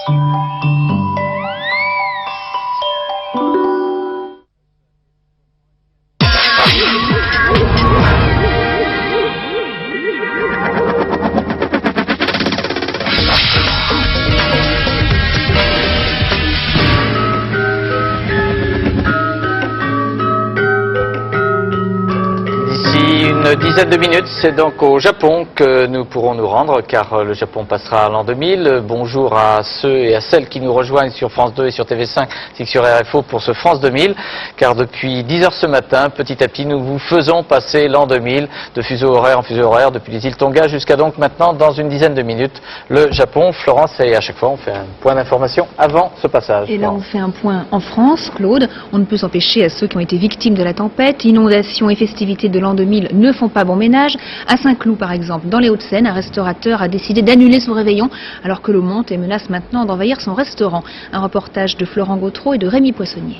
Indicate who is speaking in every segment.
Speaker 1: Une dizaine de minutes, c'est donc au Japon que nous pourrons nous rendre, car le Japon passera à l'an 2000. Bonjour à ceux et à celles qui nous rejoignent sur France 2 et sur TV5, ainsi que sur RFO pour ce France 2000, car depuis 10 heures ce matin, petit à petit, nous vous faisons passer l'an 2000 de fuseau horaire en fuseau horaire, depuis les îles Tonga jusqu'à donc maintenant, dans une dizaine de minutes, le Japon. Florence, et à chaque fois, on fait un point d'information avant ce passage.
Speaker 2: Et là, on fait un point en France, Claude. On ne peut s'empêcher à ceux qui ont été victimes de la tempête. Inondations et festivités de l'an 2000 ne font pas bon ménage. À Saint-Cloud, par exemple, dans les Hauts-de-Seine, un restaurateur a décidé d'annuler son réveillon alors que l'eau monte et menace maintenant d'envahir son restaurant. Un reportage de Florent Gautreau et de Rémi Poissonnier.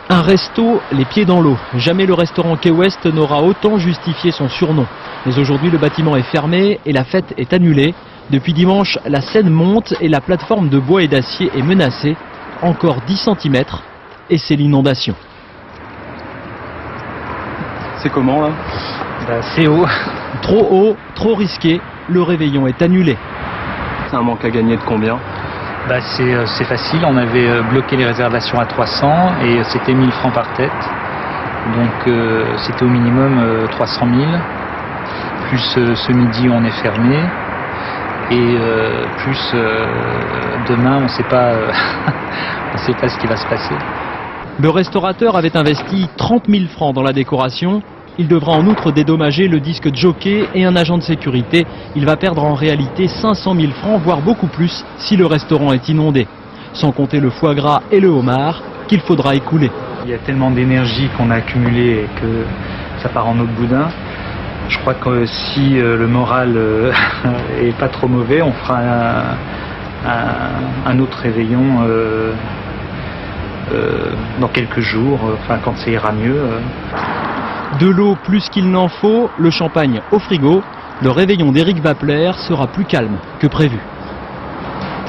Speaker 3: Un resto, les pieds dans l'eau. Jamais le restaurant Quai Ouest n'aura autant justifié son surnom. Mais aujourd'hui, le bâtiment est fermé et la fête est annulée. Depuis dimanche, la Seine monte et la plateforme de bois et d'acier est menacée. Encore 10 cm et c'est l'inondation.
Speaker 4: C'est comment là?
Speaker 3: C'est haut. Trop haut, trop risqué, le réveillon est annulé.
Speaker 4: C'est un manque à gagner de combien?
Speaker 5: C'est facile, on avait bloqué les réservations à 300 et c'était 1000 francs par tête. Donc c'était au minimum 300 000. Plus ce midi on est fermé. Et plus demain on ne sait pas, on sait pas ce qui va se passer.
Speaker 3: Le restaurateur avait investi 30 000 francs dans la décoration. Il devra en outre dédommager le disque de jockey et un agent de sécurité. Il va perdre en réalité 500 000 francs, voire beaucoup plus, si le restaurant est inondé. Sans compter le foie gras et le homard qu'il faudra écouler.
Speaker 5: Il y a tellement d'énergie qu'on a accumulée et que ça part en eau de boudin. Je crois que si le moral est pas trop mauvais, on fera un autre réveillon dans quelques jours, quand ça ira mieux.
Speaker 3: De l'eau plus qu'il n'en faut, le champagne au frigo. Le réveillon d'Éric Vapler sera plus calme que prévu.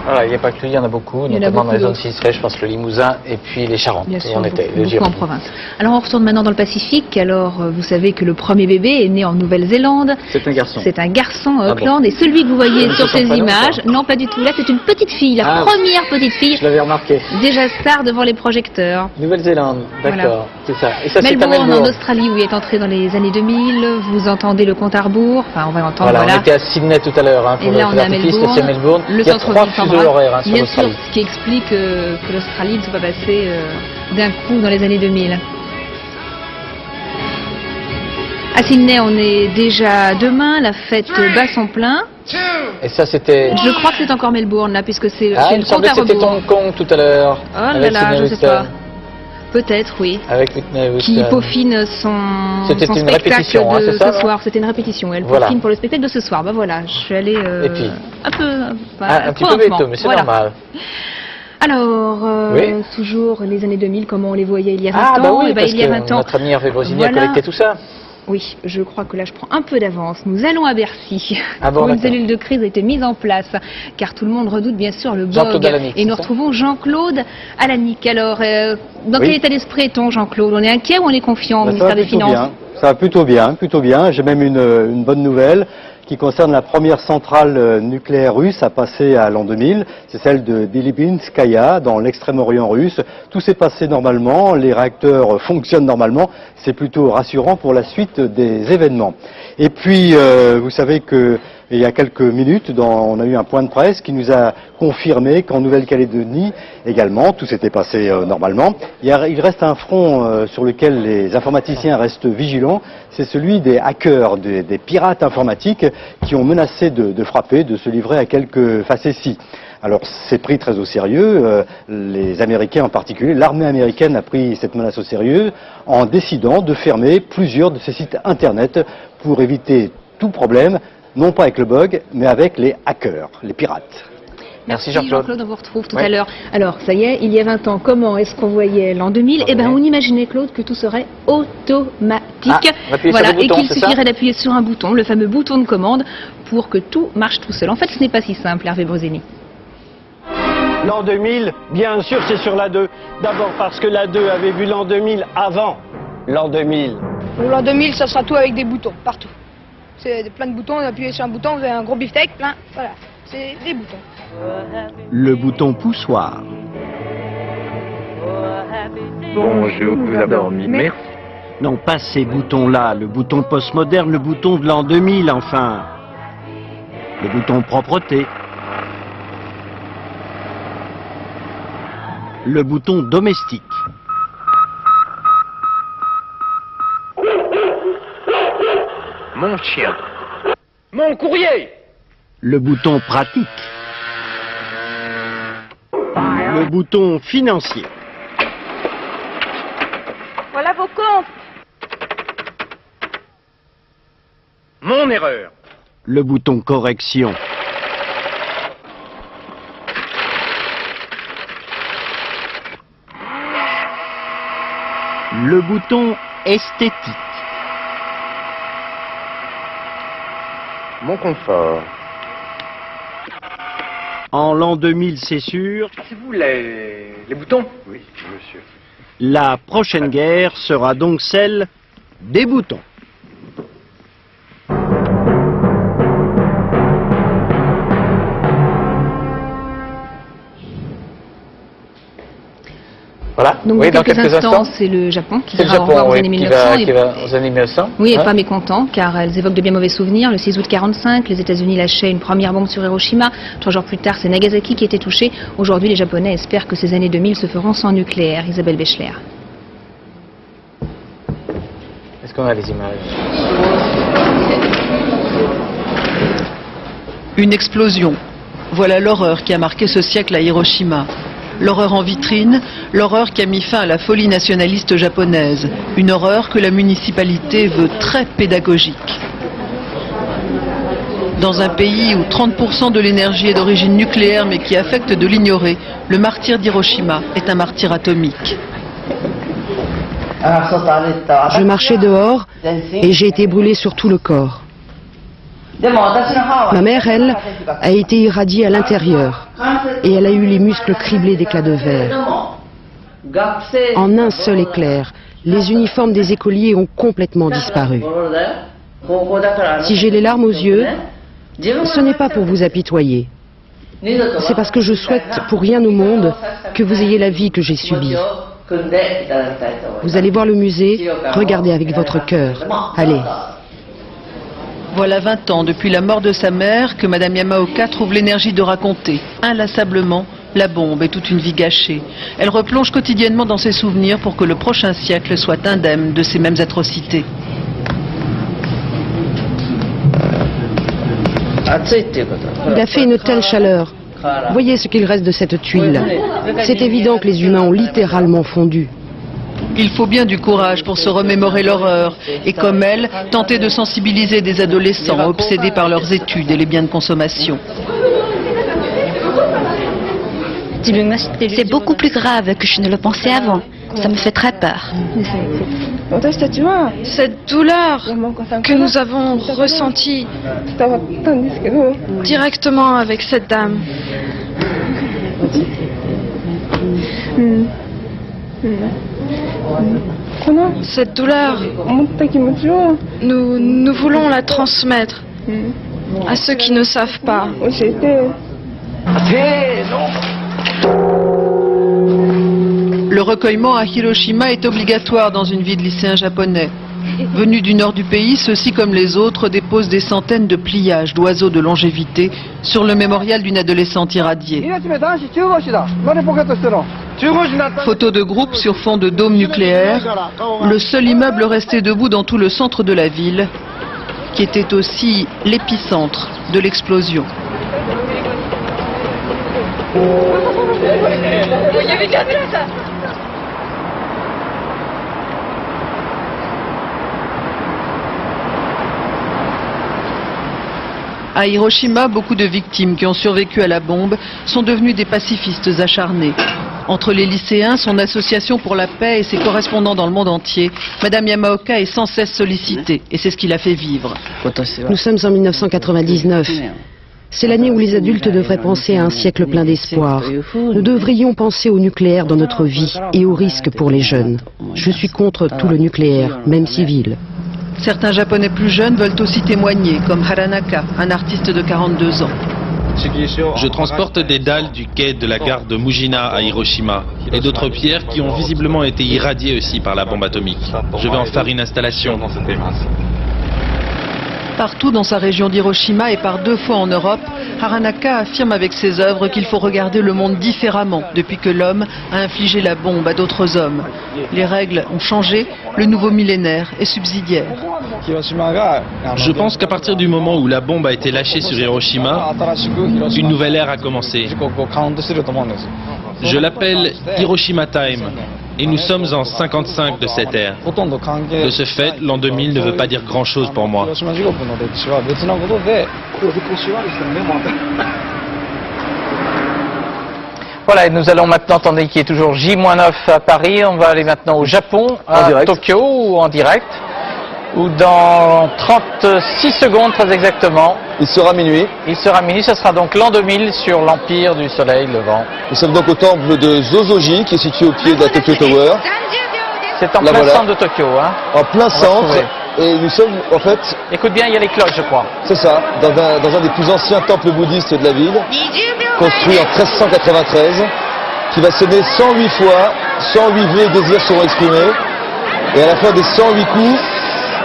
Speaker 1: Voilà, il n'y a pas que lui, il y en a beaucoup, notamment dans les zones sinistrées, je pense le Limousin et puis les Charentes.
Speaker 2: Bien sûr,
Speaker 1: on était,
Speaker 2: beaucoup en province. Alors on retourne maintenant dans le Pacifique. Alors vous savez que le premier bébé est né en Nouvelle-Zélande.
Speaker 1: C'est un garçon.
Speaker 2: C'est un garçon à Auckland. Et celui que vous voyez sur ces images, non pas du tout, là c'est une petite fille, la première petite fille.
Speaker 1: Je l'avais remarqué.
Speaker 2: Déjà star devant les projecteurs.
Speaker 1: Nouvelle-Zélande, d'accord,
Speaker 2: voilà.
Speaker 1: C'est ça. Et ça
Speaker 2: Melbourne,
Speaker 1: c'est à Melbourne,
Speaker 2: en Australie, où il est entré dans les années 2000. Vous entendez le compte à rebours. Enfin, on va entendre,
Speaker 1: voilà. On était à Sydney tout à l'heure, pour
Speaker 2: et là on est à Melbourne.
Speaker 1: Il y a 3 fuseaux horaires sur l'Australie.
Speaker 2: Ce qui explique que l'Australie ne soit pas passée d'un coup dans les années 2000. À Sydney, on est déjà demain, la fête bat son plein.
Speaker 1: Et ça c'était...
Speaker 2: Je crois que c'est encore Melbourne là, puisque c'est le compte à
Speaker 1: c'était
Speaker 2: rebours.
Speaker 1: Hong Kong tout à l'heure.
Speaker 2: Oh là là, je sais pas. Peut-être, oui.
Speaker 1: Avec Whitney
Speaker 2: qui
Speaker 1: Houston.
Speaker 2: Peaufine son
Speaker 1: une
Speaker 2: spectacle
Speaker 1: répétition,
Speaker 2: de
Speaker 1: ça,
Speaker 2: ce soir. C'était une répétition. Elle peaufine pour le spectacle de ce soir. Ben voilà, je suis allée un petit peu
Speaker 1: veto, mais c'est normal.
Speaker 2: Alors, toujours les années 2000, comment on les voyait il y a 20 ans.
Speaker 1: Oui,
Speaker 2: il y a 20 ans.
Speaker 1: Notre ami Hervé Brosini a collecté tout ça.
Speaker 2: Oui, je crois que là je prends un peu d'avance. Nous allons à Bercy.
Speaker 1: Bon,
Speaker 2: une cellule de crise a été mise en place, car tout le monde redoute bien sûr le bog. Et nous retrouvons Jean-Claude Alanic. Alors, dans quel état d'esprit est-on, Jean-Claude? On est inquiet ou on est confiant au ministère des Finances?
Speaker 6: Ça va plutôt bien, plutôt bien. J'ai même une bonne nouvelle qui concerne la première centrale nucléaire russe à passer à l'an 2000. C'est celle de Delibinskaya, dans l'extrême-orient russe. Tout s'est passé normalement, les réacteurs fonctionnent normalement. C'est plutôt rassurant pour la suite des événements. Et puis, vous savez que il y a quelques minutes, on a eu un point de presse qui nous a confirmé qu'en Nouvelle-Calédonie également, tout s'était passé normalement. Il reste un front sur lequel les informaticiens restent vigilants, c'est celui des hackers, des pirates informatiques qui ont menacé de frapper, de se livrer à quelques facéties. Alors c'est pris très au sérieux, les Américains en particulier, l'armée américaine a pris cette menace au sérieux en décidant de fermer plusieurs de ces sites internet pour éviter tout problème, non pas avec le bug, mais avec les hackers, les pirates.
Speaker 2: Merci Jean-Claude, on vous retrouve tout à l'heure. Alors, ça y est, il y a 20 ans, comment est-ce qu'on voyait l'an 2000 Eh bien, on imaginait, Claude, que tout serait automatique. Voilà, et qu'il suffirait d'appuyer sur un bouton, le fameux bouton de commande, pour que tout marche tout seul. En fait, ce n'est pas si simple, Hervé Brosini.
Speaker 7: L'an 2000, bien sûr, c'est sur la 2. D'abord parce que la 2 avait vu l'an 2000 avant l'an 2000.
Speaker 8: L'an 2000, ça sera tout avec des boutons, partout. C'est plein de boutons, on appuie sur un bouton, vous avez un gros beefsteak, plein, voilà. C'est des boutons.
Speaker 9: Le bouton poussoir.
Speaker 10: Bonjour, vous avez dormi, merci.
Speaker 9: Non, pas ces boutons-là, le bouton postmoderne, le bouton de l'an 2000, enfin. Le bouton propreté. Le bouton domestique.
Speaker 10: Mon chien. Mon courrier.
Speaker 9: Le bouton pratique. Le bouton financier.
Speaker 8: Voilà vos comptes.
Speaker 10: Mon erreur.
Speaker 9: Le bouton correction. Le bouton esthétique.
Speaker 10: Mon confort.
Speaker 9: En l'an 2000, c'est sûr.
Speaker 10: C'est vous les boutons? Oui, monsieur.
Speaker 9: La prochaine guerre sera donc celle des boutons.
Speaker 1: Voilà.
Speaker 2: Donc
Speaker 1: Oui,
Speaker 2: dans
Speaker 1: dans
Speaker 2: quelques instants,
Speaker 1: instants.
Speaker 2: c'est le Japon qui
Speaker 1: C'est le
Speaker 2: dira au revoir
Speaker 1: Japon,
Speaker 2: aux
Speaker 1: oui,
Speaker 2: années
Speaker 1: qui
Speaker 2: 1900.
Speaker 1: va aux années 1900.
Speaker 2: Oui, et
Speaker 1: hein.
Speaker 2: pas mécontents, car elles évoquent de bien mauvais souvenirs. Le 6 août 1945, les États-Unis lâchaient une première bombe sur Hiroshima. 3 jours plus tard, c'est Nagasaki qui était touché. Aujourd'hui, les Japonais espèrent que ces années 2000 se feront sans nucléaire. Isabelle Bechler.
Speaker 1: Est-ce qu'on a les images?
Speaker 11: Une explosion. Voilà l'horreur qui a marqué ce siècle à Hiroshima. L'horreur en vitrine, l'horreur qui a mis fin à la folie nationaliste japonaise. Une horreur que la municipalité veut très pédagogique. Dans un pays où 30% de l'énergie est d'origine nucléaire mais qui affecte de l'ignorer, le martyr d'Hiroshima est un martyr atomique.
Speaker 12: Je marchais dehors et j'ai été brûlée sur tout le corps. Ma mère, elle, a été irradiée à l'intérieur et elle a eu les muscles criblés d'éclats de verre. En un seul éclair, les uniformes des écoliers ont complètement disparu. Si j'ai les larmes aux yeux, ce n'est pas pour vous apitoyer. C'est parce que je souhaite pour rien au monde que vous ayez la vie que j'ai subie. Vous allez voir le musée, regardez avec votre cœur. Allez.
Speaker 11: Voilà 20 ans depuis la mort de sa mère que Madame Yamaoka trouve l'énergie de raconter, inlassablement, la bombe et toute une vie gâchée. Elle replonge quotidiennement dans ses souvenirs pour que le prochain siècle soit indemne de ces mêmes atrocités.
Speaker 12: Il a fait une telle chaleur. Voyez ce qu'il reste de cette tuile. C'est évident que les humains ont littéralement fondu.
Speaker 11: Il faut bien du courage pour se remémorer l'horreur et, comme elle, tenter de sensibiliser des adolescents obsédés par leurs études et les biens de consommation.
Speaker 13: C'est beaucoup plus grave que je ne le pensais avant. Ça me fait très peur.
Speaker 8: Cette douleur que nous avons ressentie directement avec cette dame. Cette douleur, nous voulons la transmettre à ceux qui ne savent pas.
Speaker 11: Le recueillement à Hiroshima est obligatoire dans une vie de lycéen japonais. Venus du nord du pays, ceux-ci comme les autres déposent des centaines de pliages d'oiseaux de longévité sur le mémorial d'une adolescente irradiée. Photos de groupe sur fond de dôme nucléaire, le seul immeuble resté debout dans tout le centre de la ville, qui était aussi l'épicentre de l'explosion. À Hiroshima, beaucoup de victimes qui ont survécu à la bombe sont devenues des pacifistes acharnés. Entre les lycéens, son association pour la paix et ses correspondants dans le monde entier, Madame Yamaoka est sans cesse sollicitée et c'est ce qui la fait vivre.
Speaker 12: Nous sommes en 1999. C'est l'année où les adultes devraient penser à un siècle plein d'espoir. Nous devrions penser au nucléaire dans notre vie et aux risques pour les jeunes. Je suis contre tout le nucléaire, même civil.
Speaker 11: Certains Japonais plus jeunes veulent aussi témoigner, comme Haranaka, un artiste de 42 ans.
Speaker 14: Je transporte des dalles du quai de la gare de Mujina à Hiroshima et d'autres pierres qui ont visiblement été irradiées aussi par la bombe atomique. Je vais en faire une installation.
Speaker 11: Partout dans sa région d'Hiroshima et par 2 fois en Europe, Haranaka affirme avec ses œuvres qu'il faut regarder le monde différemment depuis que l'homme a infligé la bombe à d'autres hommes. Les règles ont changé, le nouveau millénaire est subsidiaire.
Speaker 14: Je pense qu'à partir du moment où la bombe a été lâchée sur Hiroshima, une nouvelle ère a commencé. Je l'appelle Hiroshima Time. Et nous sommes en 55 de cette ère. De ce fait, l'an 2000 ne veut pas dire grand-chose pour moi.
Speaker 1: Voilà, et nous allons maintenant, tandis qu'il est toujours J-9 à Paris, on va aller maintenant au Japon, à Tokyo, ou en direct, où dans 36 secondes très exactement,
Speaker 15: il sera minuit.
Speaker 1: Il sera minuit, ce sera donc l'an 2000 sur l'Empire du Soleil Levant.
Speaker 15: Nous sommes donc au temple de Zozoji qui est situé au pied de la Tokyo Tower.
Speaker 1: C'est en plein centre de Tokyo, hein.
Speaker 15: En plein centre. Et nous sommes en fait...
Speaker 1: Écoute bien, il y a les cloches, je crois.
Speaker 15: C'est ça, dans un des plus anciens temples bouddhistes de la ville, construit en 1393, qui va sonner 108 fois, 108 vœux et désirs seront exprimés, et à la fin des 108 coups,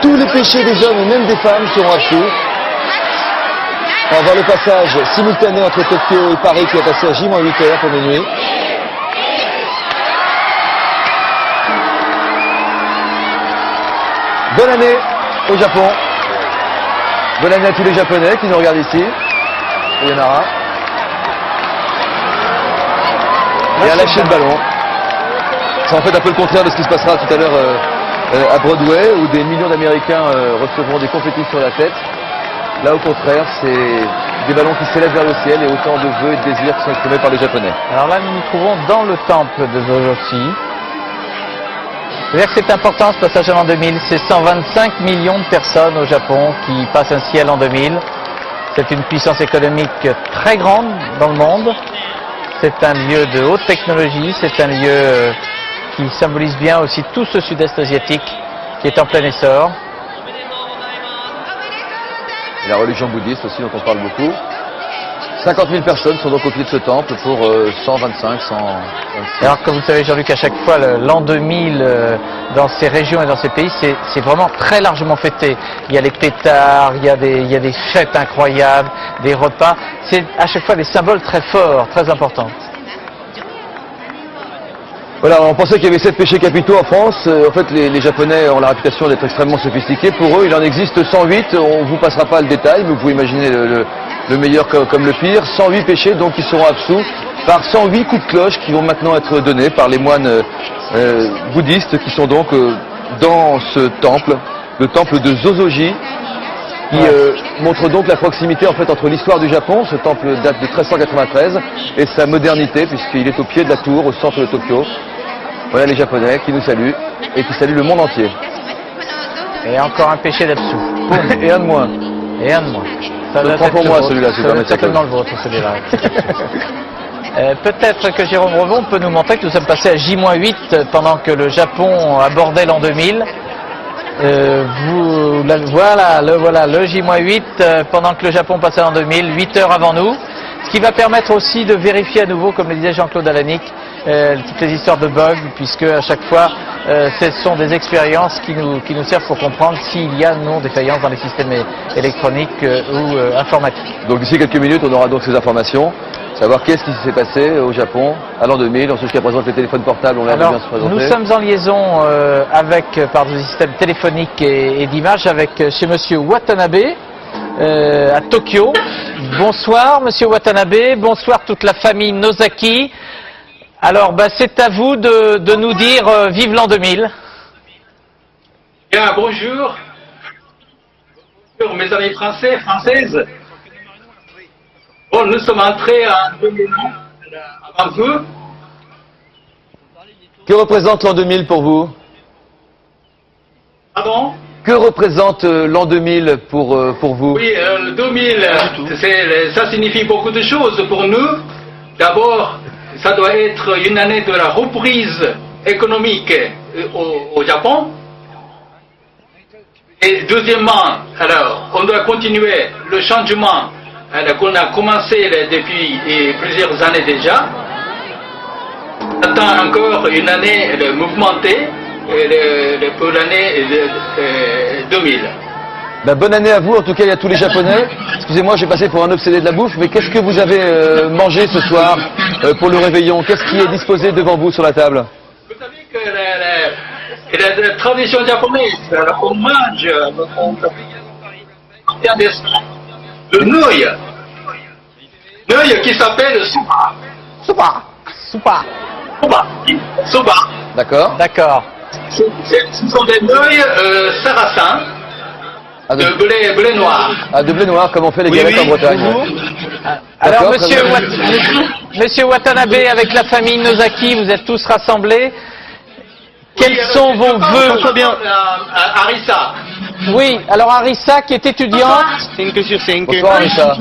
Speaker 15: tous les péchés des hommes et même des femmes seront absous. On va voir le passage simultané entre Tokyo et Paris qui va passer à J-8h pour minuit. Bonne année au Japon. Bonne année à tous les Japonais qui nous regardent ici. Et Yanara. Et à lâcher le ballon. C'est en fait un peu le contraire de ce qui se passera tout à l'heure à Broadway, où des millions d'Américains recevront des confettis sur la tête. Là, au contraire, c'est des ballons qui s'élèvent vers le ciel et autant de vœux et de désirs qui sont exprimés par les Japonais.
Speaker 1: Alors là, nous nous trouvons dans le temple de Zojoshi. C'est-à-dire que c'est important ce passage à l'an 2000. C'est 125 millions de personnes au Japon qui passent ainsi à l'an 2000. C'est une puissance économique très grande dans le monde. C'est un lieu de haute technologie. C'est un lieu qui symbolise bien aussi tout ce sud-est asiatique qui est en plein essor.
Speaker 15: Et la religion bouddhiste aussi dont on parle beaucoup. 50 000 personnes sont donc au pied de ce temple pour 125, 126.
Speaker 1: Alors comme vous savez Jean-Luc, à chaque fois l'an 2000 dans ces régions et dans ces pays, c'est vraiment très largement fêté. Il y a les pétards, il y a des fêtes incroyables, des repas. C'est à chaque fois des symboles très forts, très importants.
Speaker 15: Voilà, on pensait qu'il y avait 7 péchés capitaux en France. En fait, les Japonais ont la réputation d'être extrêmement sophistiqués. Pour eux, il en existe 108. On ne vous passera pas le détail, mais vous pouvez imaginer le meilleur comme le pire. 108 péchés, donc, qui seront absous par 108 coups de cloche qui vont maintenant être donnés par les moines bouddhistes qui sont donc dans ce temple, le temple de Zozoji, qui montre donc la proximité en fait entre l'histoire du Japon, ce temple date de 1393, et sa modernité puisqu'il est au pied de la tour, au centre de Tokyo. Voilà les Japonais qui nous saluent et qui saluent le monde entier.
Speaker 1: Et encore un péché d'absous.
Speaker 15: Et un de moins.
Speaker 1: Et un de moins.
Speaker 15: Ça le prend pour moi celui-là, si vous permettez.
Speaker 1: C'est certainement le vôtre celui-là. Peut-être que Jérôme Revon peut nous montrer que nous sommes passés à J-8 pendant que le Japon abordait l'an 2000. Voilà le J-8 pendant que le Japon passait en 2000, 8 heures avant nous, ce qui va permettre aussi de vérifier à nouveau, comme le disait Jean-Claude Alanic, toutes les histoires de bugs, puisque à chaque fois ce sont des expériences qui nous servent pour comprendre s'il y a ou non défaillance dans les systèmes électroniques ou informatiques.
Speaker 15: Donc d'ici quelques minutes on aura donc ces informations, savoir qu'est-ce qui s'est passé au Japon à l'an 2000, on sait jusqu'à présent que les téléphones portables ont l'air de bien se présenter.
Speaker 1: Nous sommes en liaison par des systèmes téléphoniques et d'images avec chez Monsieur Watanabe à Tokyo. Bonsoir Monsieur Watanabe, bonsoir toute la famille Nozaki. Alors c'est à vous de nous dire vive l'an 2000.
Speaker 10: Bien, bonjour. Bonjour mes amis français, françaises. Bon, nous sommes entrés à un moment avant vous.
Speaker 15: Que représente l'an 2000 pour vous?
Speaker 10: Pardon?
Speaker 15: Que représente l'an 2000 pour vous?
Speaker 10: Oui, le 2000, ça signifie beaucoup de choses pour nous. D'abord, ça doit être une année de la reprise économique au Japon. Et deuxièmement, alors, on doit continuer le changement qu'on a commencé depuis plusieurs années déjà. On attend encore une année mouvementée pour l'année 2000.
Speaker 15: Ben, bonne année à vous, en tout cas, il y a tous les Japonais. Excusez-moi, j'ai passé pour un obsédé de la bouffe, mais qu'est-ce que vous avez mangé ce soir pour le réveillon? Qu'est-ce qui est disposé devant vous sur la table?
Speaker 10: Vous savez que la tradition japonaise, on mange le nouille. Nouille qui s'appelle soba.
Speaker 1: Soba. Soba.
Speaker 10: Soba. Soba.
Speaker 15: D'accord.
Speaker 1: D'accord.
Speaker 10: Ce sont des nouilles sarrasins de blé noir.
Speaker 15: Ah, de blé noir, comme on fait les galettes en Bretagne.
Speaker 1: Alors, monsieur Watanabe, avec la famille Nozaki, vous êtes tous rassemblés. Quels sont vos vœux?
Speaker 10: Arisa.
Speaker 1: Oui, alors Arisa qui est étudiante.
Speaker 16: 5 sur 5.
Speaker 15: Bonsoir Arisa.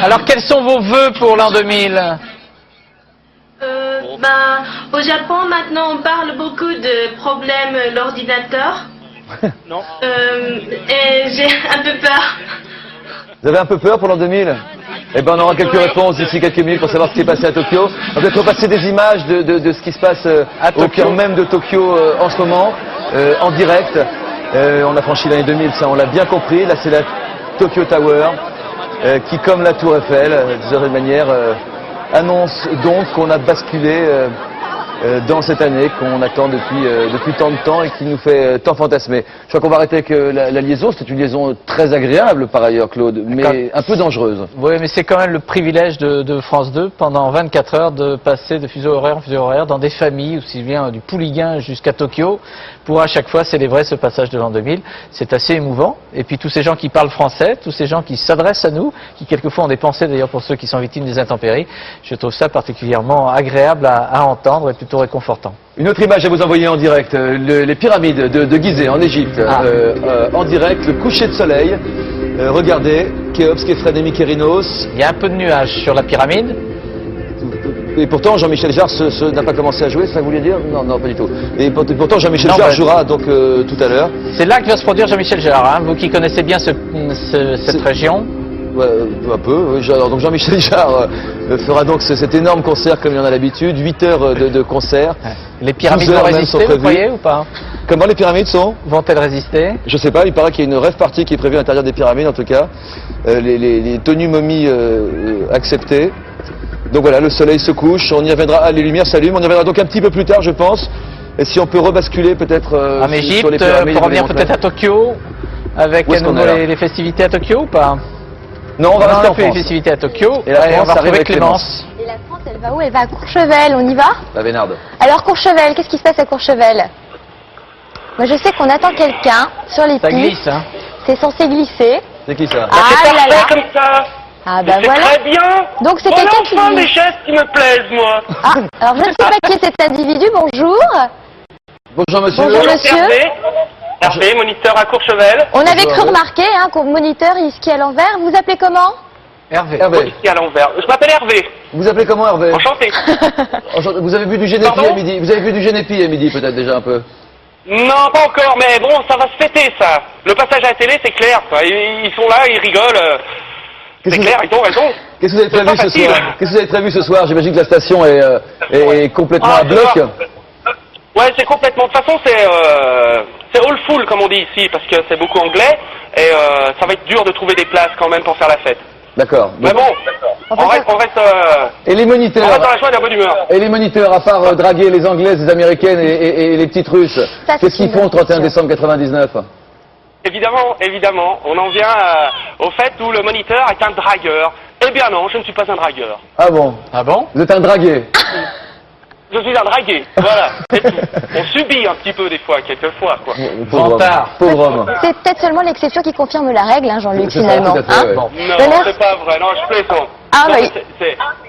Speaker 1: Alors, quels sont vos vœux pour l'an 2000?
Speaker 17: Au Japon, maintenant, on parle beaucoup de problèmes l'ordinateur.
Speaker 16: Non.
Speaker 17: Et j'ai un peu peur.
Speaker 15: Vous avez un peu peur pour l'an 2000? Eh ben, on aura quelques réponses d'ici quelques minutes pour savoir ce qui est passé à Tokyo. On va peut-être repasser des images de ce qui se passe au cœur même de Tokyo en ce moment, en direct. On a franchi l'année 2000, ça on l'a bien compris. Là, c'est la Tokyo Tower qui, comme la Tour Eiffel, d'une certaine manière, annonce donc qu'on a basculé dans cette année qu'on attend depuis tant de temps et qui nous fait tant fantasmer. Je crois qu'on va arrêter avec la liaison. C'était une liaison très agréable par ailleurs, Claude, mais un peu dangereuse.
Speaker 1: Oui, mais c'est quand même le privilège de France 2 pendant 24 heures de passer de fuseau horaire en fuseau horaire dans des familles, aussi bien du Pouliguen jusqu'à Tokyo, pour à chaque fois célébrer ce passage de l'an 2000. C'est assez émouvant. Et puis tous ces gens qui parlent français, tous ces gens qui s'adressent à nous, qui quelquefois ont des pensées d'ailleurs pour ceux qui sont victimes des intempéries, je trouve ça particulièrement agréable à entendre et plutôt réconfortant.
Speaker 15: Une autre image à vous envoyer en direct, les pyramides de Gizeh en Égypte, en direct, le coucher de soleil. Regardez, Khéops, Képhren et Mykérinos.
Speaker 1: Il y a un peu de nuages sur la pyramide.
Speaker 15: Et pourtant, Jean-Michel Jarre n'a pas commencé à jouer, ça voulait dire? Non, non, pas du tout. Et pourtant, Jean-Michel Jarre jouera donc tout à l'heure.
Speaker 1: C'est là que va se produire Jean-Michel Jarre, hein, vous qui connaissez bien cette région.
Speaker 15: Ouais, un peu. Oui. Donc Jean-Michel Jarre fera donc cet énorme concert comme il en a l'habitude, 8 heures de concert.
Speaker 1: Les pyramides vont résister, vous croyez, ou pas?
Speaker 15: Comment les pyramides
Speaker 1: vont-elles résister?
Speaker 15: Je sais pas, il paraît qu'il y a une rêve partie qui est prévue à l'intérieur des pyramides en tout cas. Les tenues momies acceptées. Donc voilà, le soleil se couche, on y reviendra, les lumières s'allument, on y reviendra donc un petit peu plus tard je pense. Et si on peut rebasculer peut-être
Speaker 1: en Égypte, sur les pyramides, pour revenir peut-être à Tokyo, avec à nouveau les festivités à Tokyo ou pas?
Speaker 15: Non, on va rester en France.
Speaker 1: Les festivités à Tokyo,
Speaker 15: et la France
Speaker 1: on va
Speaker 15: arrive
Speaker 1: retrouver
Speaker 15: avec
Speaker 1: Clémence.
Speaker 18: Et la France, elle va où? Elle va à Courchevel, on y va?
Speaker 15: La Vénarde.
Speaker 18: Alors Courchevel, qu'est-ce qui se passe à Courchevel? Moi je sais qu'on attend quelqu'un sur les pistes.
Speaker 1: Ça glisse, hein?
Speaker 18: C'est censé glisser.
Speaker 15: C'est qui ça?
Speaker 18: Ah là là.
Speaker 16: Comme ça.
Speaker 18: Ah bah voilà.
Speaker 16: Très bien.
Speaker 18: Donc c'est quelqu'un qui
Speaker 16: enfin
Speaker 18: glisse.
Speaker 16: des gestes qui me plaisent, moi.
Speaker 18: Ah, alors je ne sais pas qui est cet individu, bonjour.
Speaker 15: Bonjour monsieur.
Speaker 18: Bonjour monsieur.
Speaker 16: Hervé, moniteur à Courchevel.
Speaker 18: On avait cru remarquer qu'au moniteur il skie à l'envers. Vous appelez comment?
Speaker 15: Hervé.
Speaker 16: Ici à l'envers. Je m'appelle Hervé.
Speaker 15: Vous appelez comment Hervé?
Speaker 16: Enchanté.
Speaker 15: Vous avez vu du Génépi à midi? Vous avez vu du Génépi à midi peut-être déjà un peu?
Speaker 16: Non, pas encore, mais bon, ça va se fêter ça. Le passage à la télé, c'est clair. Quoi. Ils sont là, ils rigolent. C'est clair, ils ont raison.
Speaker 15: Qu'est-ce que vous avez prévu ce soir? Qu'est-ce que vous avez prévu ce soir? J'imagine que la station est complètement à bloc.
Speaker 16: Ouais, c'est complètement. De toute façon, c'est all full comme on dit ici, parce que c'est beaucoup anglais, et ça va être dur de trouver des places quand même pour faire la fête.
Speaker 15: D'accord.
Speaker 16: Mais bon, on reste.
Speaker 15: Et les moniteurs?
Speaker 16: On reste dans la joie et la bonne humeur.
Speaker 15: Et les moniteurs, à part draguer les Anglaises, les Américaines et les petites Russes, qu'est-ce qu'ils font le 31 décembre 99?
Speaker 16: Évidemment, on en vient au fait où le moniteur est un dragueur. Eh bien non, je ne suis pas un dragueur.
Speaker 15: Ah bon?
Speaker 1: Ah bon?
Speaker 15: Vous êtes un dragué?
Speaker 16: Je suis un dragué, voilà, c'est tout. On subit un petit peu des fois, quelquefois, quoi.
Speaker 15: Pauvre homme.
Speaker 18: C'est peut-être seulement l'exception qui confirme la règle, hein, Jean-Luc, finalement.
Speaker 15: Tout à fait, ouais.
Speaker 16: Non, c'est pas vrai, non, je plaisante.
Speaker 18: Ah
Speaker 16: non,
Speaker 18: bah,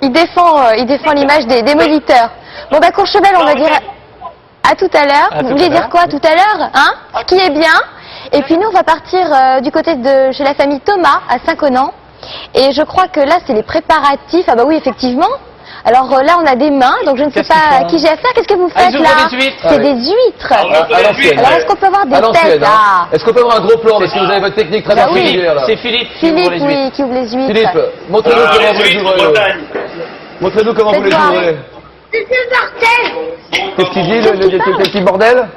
Speaker 18: il défend l'image des moniteurs. Bon bah Courchevel, on va dire à tout à l'heure. Vous voulez dire quoi tout à l'heure? Hein? Ce qui est bien. Et puis nous, on va partir du côté de chez la famille Thomas, à Saint-Connan. Et je crois que là, c'est les préparatifs. Ah bah oui, effectivement. Alors là, on a des mains, donc je ne sais pas à qui j'ai affaire. Qu'est-ce que vous faites là? C'est des huîtres.
Speaker 15: À l'ancienne.
Speaker 18: Alors est-ce qu'on peut avoir des têtes là?
Speaker 15: Est-ce qu'on peut avoir un gros plan parce que vous avez votre technique très particulière là?
Speaker 1: C'est Philippe
Speaker 18: qui ouvre les huîtres. Qui ouvre les huîtres.
Speaker 15: Philippe, montrez-nous comment vous les ouvrez. Montrez-nous comment vous les ouvrez.
Speaker 19: C'est le bordel.
Speaker 15: Qu'est-ce qu'il dit, le petit bordel?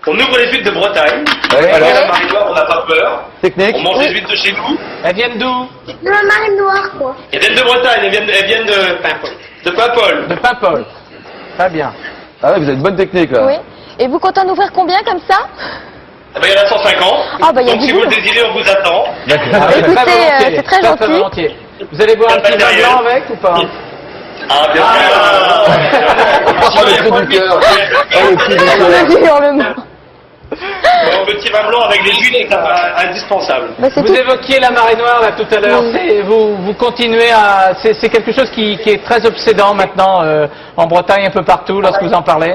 Speaker 20: On ouvre les huîtres de Bretagne.
Speaker 15: Ouais, alors.
Speaker 20: La marinoire, on n'a pas peur.
Speaker 15: Technique.
Speaker 20: On mange les huîtres de chez nous.
Speaker 1: Elles viennent d'où?
Speaker 19: De la marine noire, quoi.
Speaker 20: Elles viennent de Bretagne, elles viennent de Paimpol.
Speaker 1: De Paimpol. Très bien.
Speaker 15: Ah ouais, vous avez une bonne technique là.
Speaker 18: Oui. Et vous comptez en ouvrir combien comme ça?
Speaker 20: Ah bah, il y en a 150.
Speaker 18: Ah bah, il y a
Speaker 20: donc
Speaker 18: du
Speaker 20: si vous
Speaker 18: boulot.
Speaker 20: le désirez, on vous attend.
Speaker 18: Écoutez, c'est très gentil.
Speaker 1: Volontiers. Vous allez boire un petit vin blanc avec ou pas?
Speaker 20: Ah bien sûr.
Speaker 15: Le cri du cœur. Le cri du cœur.
Speaker 20: Un petit vin blanc avec les huîtres, c'est indispensable.
Speaker 1: Vous évoquiez la marée noire là tout à l'heure. Vous continuez à. C'est quelque chose qui est très obsédant maintenant en Bretagne, un peu partout, lorsque vous en parlez.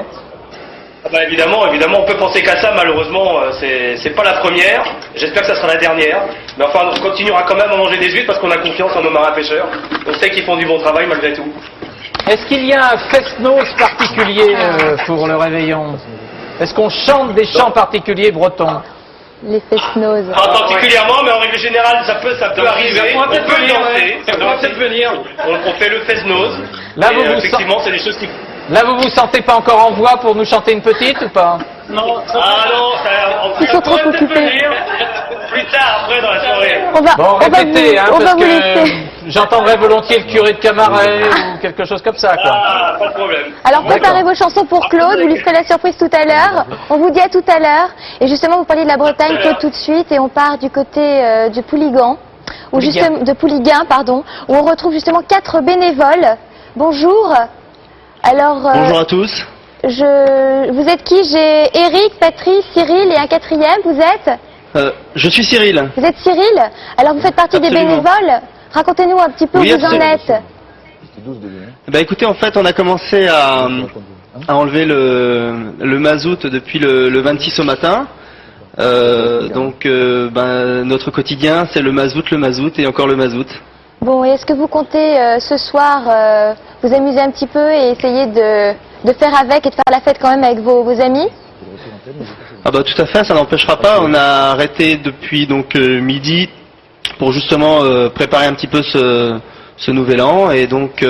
Speaker 20: Ah bah évidemment, on peut penser qu'à ça, malheureusement, c'est pas la première, j'espère que ça sera la dernière, mais enfin on continuera quand même à manger des huîtres parce qu'on a confiance en nos marins pêcheurs, on sait qu'ils font du bon travail malgré tout.
Speaker 1: Est-ce qu'il y a un fest-noz particulier pour le réveillon? Est-ce qu'on chante des chants particuliers bretons?
Speaker 18: Les fest-noz.
Speaker 20: Pas particulièrement, mais en règle générale, ça peut arriver, on peut danser, on fait le fest-noz, effectivement c'est des choses qui...
Speaker 1: Là, vous vous sentez pas encore en voix pour nous chanter une petite ou pas?
Speaker 20: Non,
Speaker 18: ils sont trop occupés.
Speaker 20: Plus tard, après, dans la soirée.
Speaker 1: Bon, répétez, parce que
Speaker 18: laisser.
Speaker 1: j'entendrai volontiers le curé de Camaret ou quelque chose comme ça, quoi.
Speaker 20: Ah, pas de problème.
Speaker 18: Alors préparez vos chansons pour Claude, vous lui ferez la surprise tout à l'heure. On vous dit à tout à l'heure. Et justement, vous parliez de la Bretagne, Claude, tout de suite, et on part du côté du Pouliguen, de Pouliguen, pardon, où on retrouve justement 4 bénévoles. Bonjour. Alors,
Speaker 21: bonjour à tous.
Speaker 18: Vous êtes qui? J'ai Eric, Patrice, Cyril et un quatrième. Vous êtes?
Speaker 21: Je suis Cyril.
Speaker 18: Vous êtes Cyril? Alors vous faites partie des bénévoles? Racontez-nous un petit peu où vous en êtes.
Speaker 21: Bah écoutez, en fait, on a commencé à enlever le mazout depuis le 26 au matin. Donc, notre quotidien, c'est le mazout et encore le mazout.
Speaker 18: Bon, et est-ce que vous comptez ce soir vous amuser un petit peu et essayer de faire avec et de faire la fête quand même avec vos amis?
Speaker 21: Ah bah tout à fait, ça n'empêchera pas. On a arrêté depuis donc midi pour justement préparer un petit peu ce nouvel an et donc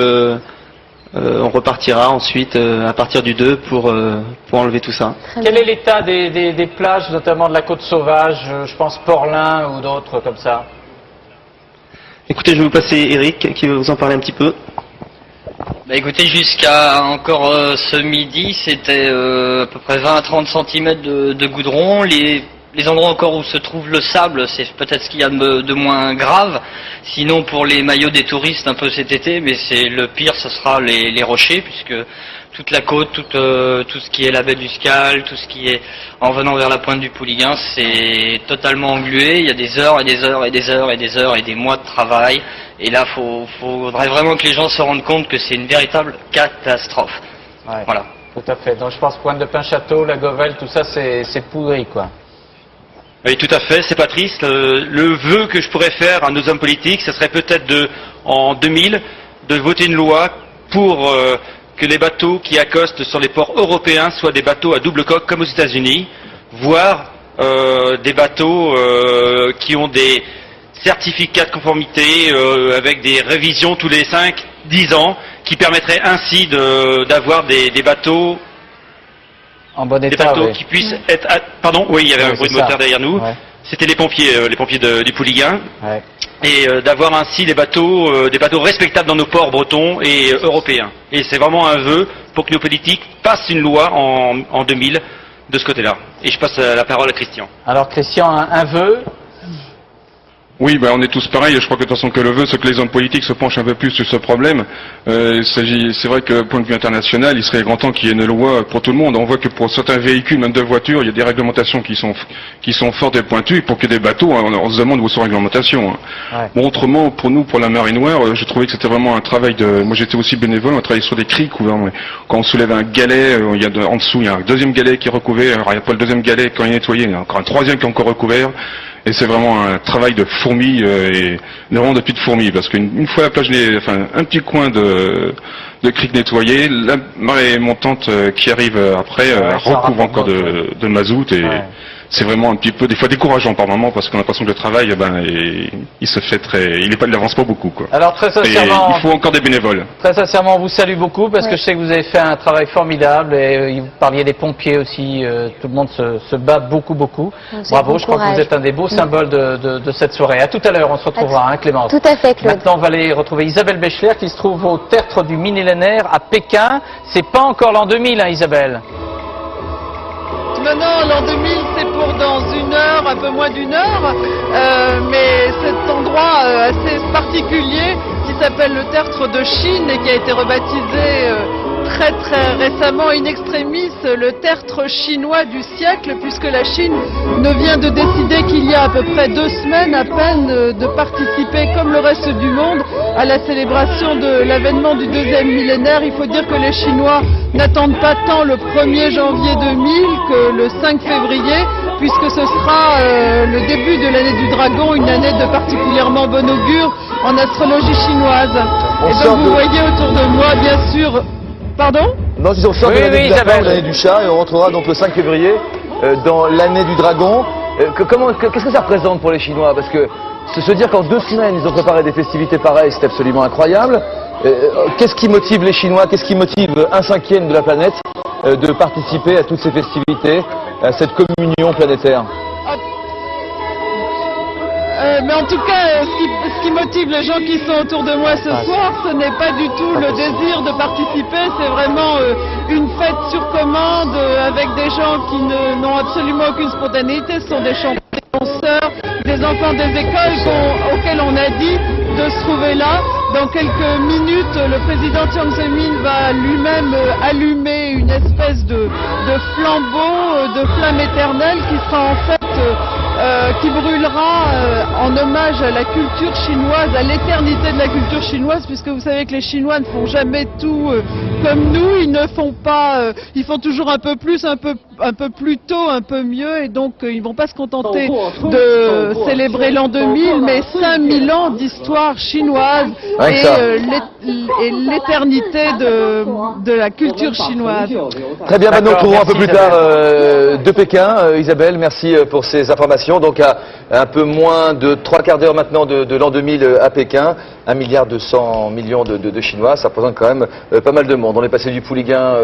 Speaker 21: on repartira ensuite à partir du 2 pour enlever tout ça.
Speaker 1: Quel est l'état des plages, notamment de la côte sauvage, je pense Porlin ou d'autres comme ça?
Speaker 21: Écoutez, je vais vous passer Eric qui va vous en parler un petit peu.
Speaker 22: Bah écoutez, jusqu'à encore ce midi, c'était à peu près 20 à 30 cm de goudron. Les endroits encore où se trouve le sable, c'est peut-être ce qu'il y a de moins grave. Sinon, pour les maillots des touristes un peu cet été, mais c'est le pire, ce sera les rochers, puisque toute la côte, tout ce qui est la baie du Scal, tout ce qui est en venant vers la pointe du Pouliguen, c'est totalement englué. Il y a des heures et des heures et des heures et des heures et des mois de travail. Et là, faudrait vraiment que les gens se rendent compte que c'est une véritable catastrophe.
Speaker 1: Ouais,
Speaker 22: voilà.
Speaker 1: Tout à fait. Donc je pense Pointe de Pin-Château, la Govelle, tout ça, c'est pourri, quoi.
Speaker 23: Oui, tout à fait, c'est pas triste. Le vœu que je pourrais faire à nos hommes politiques, ce serait peut-être en 2000, de voter une loi pour que les bateaux qui accostent sur les ports européens soient des bateaux à double coque comme aux États-Unis, voire des bateaux qui ont des certificats de conformité avec des révisions tous les 5-10 ans, qui permettraient ainsi d'avoir des bateaux
Speaker 1: en bon état,
Speaker 23: des bateaux qui puissent être... Pardon, oui, il y avait un bruit de moteur derrière nous.
Speaker 1: Ouais.
Speaker 23: C'était les pompiers du Pouliguen.
Speaker 1: Ouais.
Speaker 23: Et d'avoir ainsi des bateaux respectables dans nos ports bretons et européens. Et c'est vraiment un vœu pour que nos politiques passent une loi en 2000 de ce côté-là. Et je passe la parole à Christian.
Speaker 1: Alors Christian, un vœu?
Speaker 3: Oui, ben on est tous pareils. Je crois que de toute façon que le vœu, c'est que les hommes politiques se penchent un peu plus sur ce problème. C'est vrai que, point de vue international, il serait grand temps qu'il y ait une loi pour tout le monde. On voit que pour certains véhicules, même de voitures, il y a des réglementations qui sont fortes et pointues. Pour que des bateaux, on se demande où sont les réglementations. Ouais. Bon, autrement, pour nous, pour la marinoire, je trouvais que c'était vraiment un travail de. Moi, j'étais aussi bénévole. On travaillait sur des criques où quand on soulève un galet, en dessous, il y a un deuxième galet qui est recouvert. Alors, il n'y a pas le deuxième galet quand il est nettoyé, il y a encore un troisième qui est encore recouvert. Et c'est vraiment un travail de fourmi et vraiment de petites fourmis, parce qu'une fois la plage, un petit coin de crique nettoyé, la marée montante qui arrive après recouvre encore de mazout et c'est vraiment un petit peu des fois décourageant par moment parce qu'on a l'impression que le travail, il se fait il n'avance pas beaucoup, quoi.
Speaker 1: Alors très sincèrement,
Speaker 3: et il faut encore des bénévoles.
Speaker 1: Très sincèrement, on vous salue beaucoup parce que je sais que vous avez fait un travail formidable et vous parliez des pompiers aussi. Tout le monde se bat beaucoup. Bravo, je crois que vous êtes un des beaux symboles de cette soirée. À tout à l'heure, on se retrouvera, Clémence.
Speaker 18: Tout à fait, Claude.
Speaker 1: Maintenant, on va aller retrouver Isabelle Bechler qui se trouve au tertre du millénaire à Pékin. C'est pas encore l'an 2000, Isabelle.
Speaker 11: Non, l'an 2000, c'est pour dans une heure, un peu moins d'une heure, mais cet endroit assez particulier qui s'appelle le tertre de Chine et qui a été rebaptisé très récemment in extremis le tertre chinois du siècle, puisque la Chine ne vient de décider qu'il y a à peu près 2 semaines à peine de participer comme le reste du monde à la célébration de l'avènement du 2e millénaire. Il faut dire que les Chinois n'attendent pas tant le 1er janvier 2000 que le 5 février, puisque ce sera le début de l'année du dragon, une année de particulièrement bon augure en astrologie chinoise. Et donc vous voyez autour de moi, bien sûr. Pardon?
Speaker 15: Non, on sort de l'année du lapin ou l'année du chat et on rentrera donc le 5 février dans l'année du dragon. Qu'est-ce que ça représente pour les Chinois? Parce que se dire qu'en 2 semaines ils ont préparé des festivités pareilles, c'est absolument incroyable. Qu'est-ce qui motive les Chinois? Qu'est-ce qui motive 1/5 de la planète de participer à toutes ces festivités, à cette communion planétaire?
Speaker 11: Mais en tout cas, ce qui motive les gens qui sont autour de moi ce soir, ce n'est pas du tout le désir de participer, c'est vraiment une fête sur commande avec des gens qui n'ont absolument aucune spontanéité. Ce sont des chanteurs, des enfants des écoles auxquels on a dit de se trouver là. Dans quelques minutes, le président Jiang Zemin va lui-même allumer une espèce de flambeau, de flamme éternelle qui sera en fait qui brûlera en hommage à la culture chinoise, à l'éternité de la culture chinoise, puisque vous savez que les Chinois ne font jamais tout comme nous, ils ne font pas, ils font toujours un peu plus, un peu plus tôt, un peu mieux, et donc ils vont pas se contenter de célébrer l'an 2000, mais 5000 ans d'histoire chinoise et l'éternité de la culture chinoise.
Speaker 15: Très bien, nous nous retrouvons un peu plus tard de Pékin. Isabelle, merci pour ces informations. Donc à un peu moins de 3/4 d'heure maintenant de l'an 2000 à Pékin, 1,2 milliard de Chinois, ça représente quand même pas mal de monde. On est passé du Pouliguen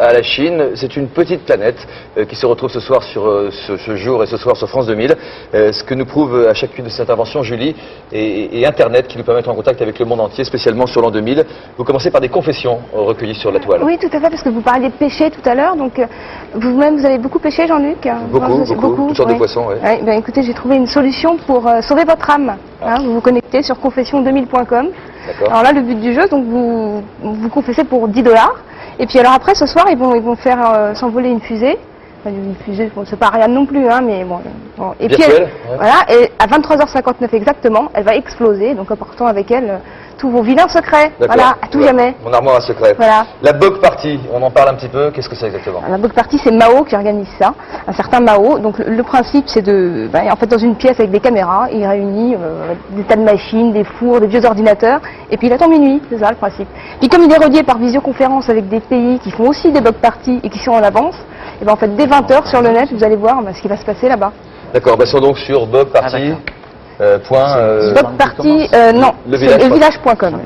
Speaker 15: à la Chine. C'est une petite planète qui se retrouve ce soir sur ce jour et ce soir sur France 2000. Ce que nous prouve à chacune de ces interventions Julie et Internet qui nous permettent en contact avec le monde entier, spécialement sur l'an 2000. Vous commencez par des confessions recueillies sur la toile.
Speaker 18: Oui, tout à fait, parce que vous parliez de pêcher tout à l'heure. Donc vous-même, vous avez beaucoup pêché, Jean-Luc?
Speaker 15: Beaucoup. Toutes sortes de poissons, oui.
Speaker 18: Ben, écoutez, j'ai trouvé une solution pour sauver votre âme. Vous vous connectez sur confession2000.com. Alors là, le but du jeu, donc vous confessez pour $10. Et puis alors après, ce soir, ils vont faire s'envoler une fusée. Enfin, une fusée, bon, c'est pas rien non plus, mais bon. Et
Speaker 15: virtuelle,
Speaker 18: puis, voilà, et à 23h59 exactement, elle va exploser, donc apportant avec elle tous vos vilains secrets, voilà, à tout jamais.
Speaker 15: Mon armoire à secrets.
Speaker 18: Voilà.
Speaker 15: La Bog Party, on en parle un petit peu, qu'est-ce que c'est exactement?
Speaker 18: La Bog Party, c'est Mao qui organise ça, un certain Mao. Donc le principe, c'est en fait dans une pièce avec des caméras, il réunit des tas de machines, des fours, des vieux ordinateurs, et puis il attend minuit, c'est ça le principe. Puis comme il est relié par visioconférence avec des pays qui font aussi des Bog Party et qui sont en avance, et ben en fait dès 20h sur le net, vous allez voir ce qui va se passer là-bas.
Speaker 15: D'accord, sont donc sur Bog Party.
Speaker 18: Bog Party, non, levillage.com.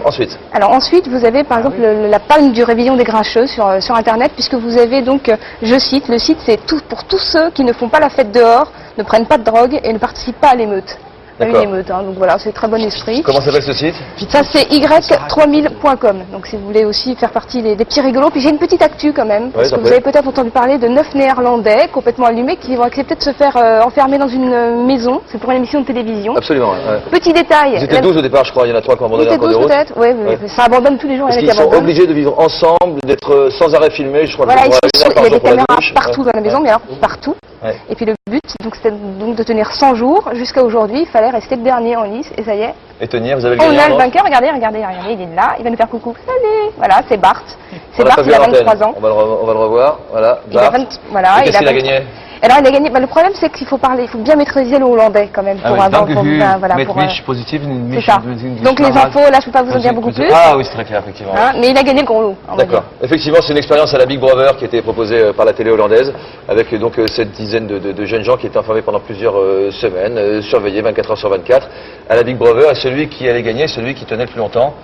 Speaker 15: Ensuite.
Speaker 18: Alors ensuite, vous avez par exemple la palme du réveillon des grincheux sur Internet, puisque vous avez donc, je cite, le site c'est pour tous ceux qui ne font pas la fête dehors, ne prennent pas de drogue et ne participent pas à l'émeute.
Speaker 8: à une émeute. Hein. Donc voilà, c'est très bon esprit.
Speaker 15: Comment s'appelle ce site?
Speaker 8: Ça c'est y3000.com. Donc si vous voulez aussi faire partie des petits rigolos. Puis j'ai une petite actu quand même, parce que vous avez peut-être entendu parler de 9 Néerlandais complètement allumés qui vont accepter de se faire enfermer dans une maison. C'est pour une émission de télévision.
Speaker 15: Absolument. Ouais.
Speaker 8: Petit détail.
Speaker 15: Ils étaient 12 au départ, je crois. Il y en a 3 qui ont abandonné en cours de route.
Speaker 8: Peut-être. Oui, ça abandonne tous les jours.
Speaker 15: Parce qu'ils sont obligés de vivre ensemble, d'être sans arrêt filmés. Je crois
Speaker 8: voilà,
Speaker 15: il
Speaker 8: y a des caméras partout dans la maison, mais alors partout. Ouais. Et puis le but, c'était donc de tenir 100 jours. Jusqu'à aujourd'hui, il fallait rester le dernier en lice, et ça y est.
Speaker 15: Et tenir, vous avez le
Speaker 8: gagnant. On a le vainqueur, regardez, il est là, il va nous faire coucou. Salut. Voilà, c'est Bart. C'est Bart, il a 23 ans.
Speaker 15: On va le revoir. Voilà, Bart.
Speaker 8: Voilà,
Speaker 15: qu'est-ce qu'il a gagné?
Speaker 8: Alors il a gagné. Le problème c'est qu'il faut parler, il faut bien maîtriser le hollandais quand même pour avoir. C'est ça. Donc les infos, là je peux pas vous en dire beaucoup plus.
Speaker 15: Ah oui, c'est très clair effectivement.
Speaker 8: Hein, mais il a gagné le gros lot.
Speaker 15: D'accord. Effectivement, c'est une expérience à la Big Brother qui a été proposée par la télé hollandaise, avec donc cette dizaine de jeunes gens qui étaient informés pendant plusieurs semaines, surveillés 24 heures sur 24 à la Big Brother, et celui qui allait gagner, celui qui tenait le plus longtemps.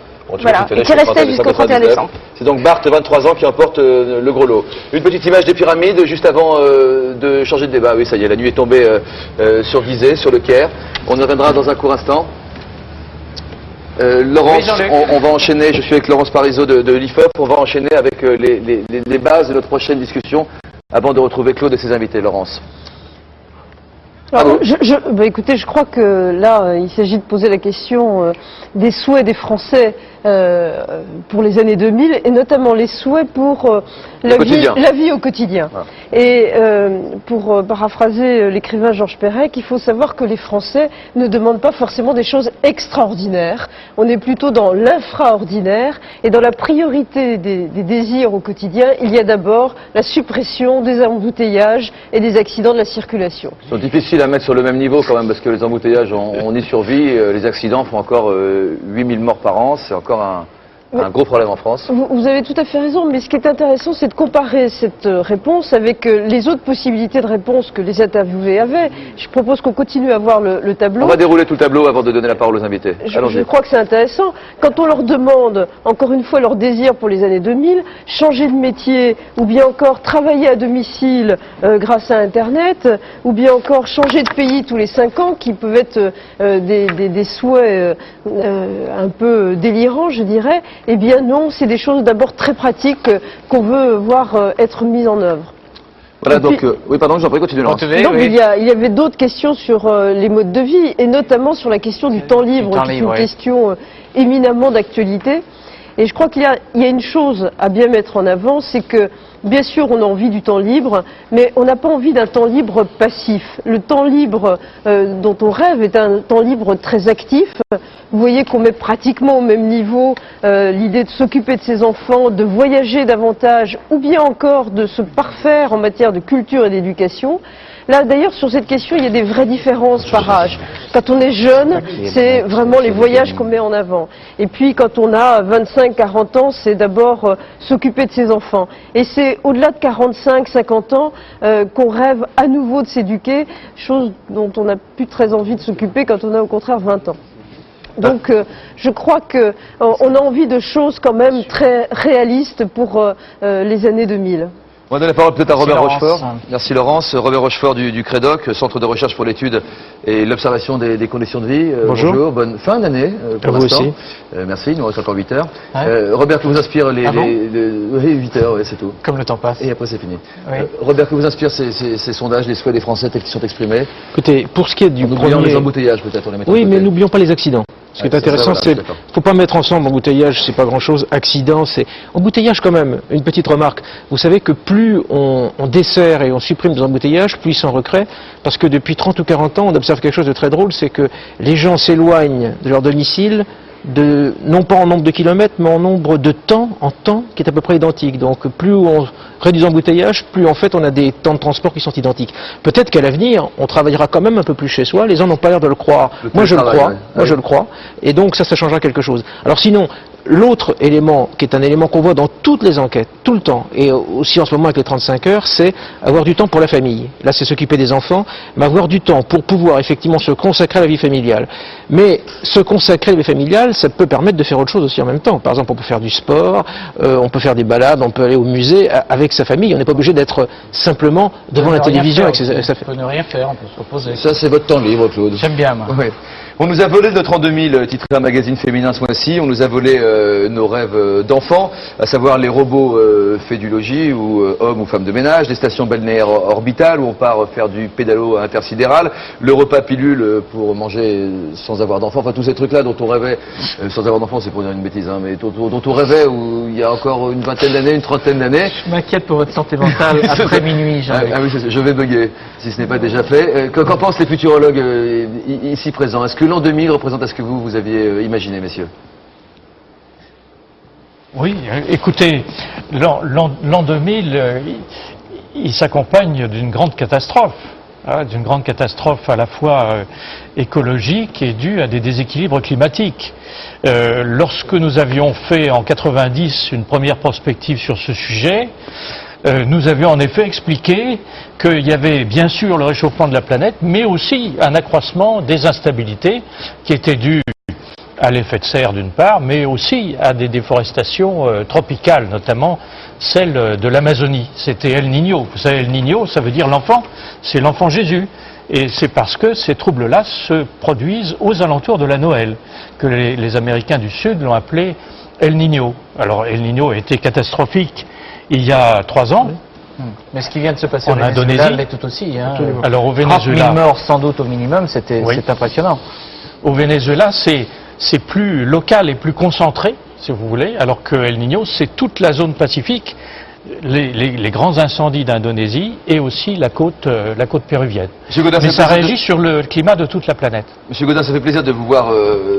Speaker 8: Voilà, et qui restait jusqu'au 31 décembre.
Speaker 15: C'est donc Bart, 23 ans, qui emporte le gros lot. Une petite image des pyramides juste avant de changer de débat. Oui, ça y est, la nuit est tombée sur Gizeh, sur le Caire. On y reviendra dans un court instant. Laurence, on va enchaîner, je suis avec Laurence Parisot de l'IFOP, on va enchaîner avec les bases de notre prochaine discussion avant de retrouver Claude et ses invités. Laurence.
Speaker 4: Alors, écoutez, je crois que là, il s'agit de poser la question des souhaits des Français pour les années 2000, et notamment les souhaits pour la vie au quotidien. Ah. Et pour paraphraser l'écrivain Georges Perec, il faut savoir que les Français ne demandent pas forcément des choses extraordinaires. On est plutôt dans l'infraordinaire, et dans la priorité des désirs au quotidien, il y a d'abord la suppression des embouteillages et des accidents de la circulation.
Speaker 15: C'est difficile à mettre sur le même niveau quand même, parce que les embouteillages, on y survit, les accidents font encore 8000 morts par an, c'est encore un gros problème en France.
Speaker 4: Vous avez tout à fait raison, mais ce qui est intéressant, c'est de comparer cette réponse avec les autres possibilités de réponse que les interviewés avaient. Je propose qu'on continue à voir le tableau.
Speaker 15: On va dérouler tout le tableau avant de donner la parole aux invités.
Speaker 4: Je crois que c'est intéressant. Quand on leur demande, encore une fois, leur désir pour les années 2000, changer de métier, ou bien encore travailler à domicile grâce à Internet, ou bien encore changer de pays tous les 5 ans, qui peuvent être des souhaits un peu délirants, je dirais. Eh bien non, c'est des choses d'abord très pratiques qu'on veut voir être mises en œuvre.
Speaker 15: Voilà, donc, oui, pardon, j'en prie, continuez.
Speaker 4: Donc, il y avait d'autres questions sur les modes de vie, et notamment sur la question du temps libre, qui est une question éminemment d'actualité. Et je crois qu'il y a une chose à bien mettre en avant, c'est que, bien sûr, on a envie du temps libre, mais on n'a pas envie d'un temps libre passif. Le temps libre dont on rêve est un temps libre très actif. Vous voyez qu'on met pratiquement au même niveau l'idée de s'occuper de ses enfants, de voyager davantage, ou bien encore de se parfaire en matière de culture et d'éducation. Là, d'ailleurs, sur cette question, il y a des vraies différences par âge. Quand on est jeune, c'est vraiment les voyages qu'on met en avant. Et puis, quand on a 25-40 ans, c'est d'abord s'occuper de ses enfants. Et c'est au-delà de 45-50 ans qu'on rêve à nouveau de s'éduquer, chose dont on n'a plus très envie de s'occuper quand on a au contraire 20 ans. Donc, je crois qu'on a envie de choses quand même très réalistes pour les années 2000.
Speaker 15: On va donner la parole peut-être à Robert Rochefort. Merci Laurence. Robert Rochefort du CREDOC, Centre de recherche pour l'étude et l'observation des conditions de vie. Bonjour, bonne fin d'année pour l'instant. Vous aussi. Merci, il nous reste encore 8 heures. Ouais. Robert, que vous inspire oui, 8 heures, ouais, c'est tout.
Speaker 1: Comme le temps passe.
Speaker 15: Et après c'est fini. Oui. Robert, que vous inspire ces sondages, les souhaits des Français tels qu'ils sont exprimés?
Speaker 5: Écoutez, pour ce qui est du
Speaker 15: oubliant les embouteillages peut-être.
Speaker 5: Oui, mais n'oublions pas les accidents. Ce qui est intéressant, c'est qu'il ne faut pas mettre ensemble embouteillage, c'est pas grand-chose, accident, c'est... Embouteillage quand même, une petite remarque. Vous savez que plus on dessert et on supprime des embouteillages, plus ils s'en recréent, parce que depuis 30 ou 40 ans, on observe quelque chose de très drôle, c'est que les gens s'éloignent de leur domicile, non pas en nombre de kilomètres, mais en nombre de temps, qui est à peu près identique. Donc plus on réduit l'embouteillage, plus en fait on a des temps de transport qui sont identiques. Peut-être qu'à l'avenir, on travaillera quand même un peu plus chez soi, les gens n'ont pas l'air de le croire. Moi je le crois, je le crois, et donc ça changera quelque chose. Alors sinon, l'autre élément, qui est un élément qu'on voit dans toutes les enquêtes, tout le temps, et aussi en ce moment avec les 35 heures, c'est avoir du temps pour la famille. Là, c'est s'occuper des enfants, mais avoir du temps pour pouvoir effectivement se consacrer à la vie familiale. Mais se consacrer à la vie familiale, ça peut permettre de faire autre chose aussi en même temps. Par exemple, on peut faire du sport, on peut faire des balades, on peut aller au musée avec sa famille. On n'est pas obligé d'être simplement devant la télévision avec sa famille.
Speaker 1: On peut ne rien faire, on peut se reposer.
Speaker 15: Ça, c'est votre temps libre, Claude.
Speaker 1: J'aime bien, moi.
Speaker 15: Oui. On nous a volé notre an 2000, titré un magazine féminin ce mois-ci. On nous a volé nos rêves d'enfants, à savoir les robots faits du logis, ou hommes ou femmes de ménage, les stations balnéaires orbitales, où on part faire du pédalo intersidéral, le repas pilule pour manger sans avoir d'enfants, enfin tous ces trucs-là dont on rêvait, sans avoir d'enfants, c'est pour dire une bêtise, hein, mais dont on rêvait il y a encore une vingtaine d'années, une trentaine d'années.
Speaker 1: Je m'inquiète pour votre santé mentale après minuit, Jean-Luc.
Speaker 15: Ah oui, je vais bugger, si ce n'est pas déjà fait. Qu'en pensent les futurologues ici présents? Est-ce que l'an 2000 représente à ce que vous aviez imaginé, messieurs?
Speaker 6: Oui, écoutez, l'an 2000, il s'accompagne d'une grande catastrophe, d'une grande catastrophe à la fois écologique et due à des déséquilibres climatiques. Lorsque nous avions fait en 90 une première prospective sur ce sujet, nous avions en effet expliqué qu'il y avait bien sûr le réchauffement de la planète, mais aussi un accroissement des instabilités qui était dû à l'effet de serre d'une part, mais aussi à des déforestations tropicales, notamment celle de l'Amazonie. C'était El Niño. Vous savez, El Niño, ça veut dire l'enfant, c'est l'enfant Jésus. Et c'est parce que ces troubles-là se produisent aux alentours de la Noël, que les Américains du Sud l'ont appelé El Niño. Alors El Niño a été catastrophique il y a 3 ans.
Speaker 1: Mais ce qui vient de se passer
Speaker 6: en Indonésie,
Speaker 1: l'est tout aussi. Hein.
Speaker 6: Alors au Venezuela,
Speaker 1: 30 000 morts sans doute au minimum, c'est impressionnant.
Speaker 6: Au Venezuela, c'est plus local et plus concentré, si vous voulez, alors que El Niño, c'est toute la zone pacifique, les grands incendies d'Indonésie et aussi la côte péruvienne.
Speaker 15: Godin,
Speaker 6: mais ça réagit sur le climat de toute la planète.
Speaker 15: Monsieur Godin, ça fait plaisir de vous voir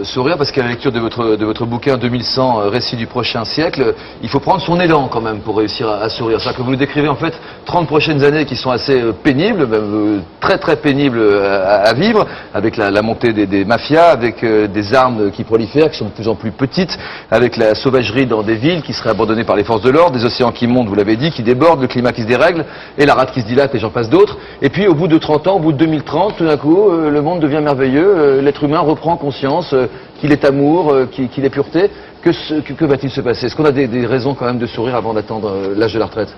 Speaker 15: sourire, parce qu'à la lecture de votre bouquin 2100, Récit du prochain siècle, il faut prendre son élan quand même pour réussir à sourire. C'est-à-dire que vous nous décrivez en fait 30 prochaines années qui sont assez pénibles, même très très pénibles à vivre, avec la montée des mafias, avec des armes qui prolifèrent, qui sont de plus en plus petites, avec la sauvagerie dans des villes qui seraient abandonnées par les forces de l'ordre, des océans qui montent, vous l'avez dit, qui débordent, le climat qui se dérègle, et la rate qui se dilate, et j'en passe d'autres. Et puis au bout de 30 ans, au bout de 2030, tout d'un coup, le monde devient merveilleux, l'être humain reprend conscience qu'il est amour, qu'il est pureté. Que va-t-il se passer? Est-ce qu'on a des raisons quand même de sourire avant d'attendre l'âge de la retraite?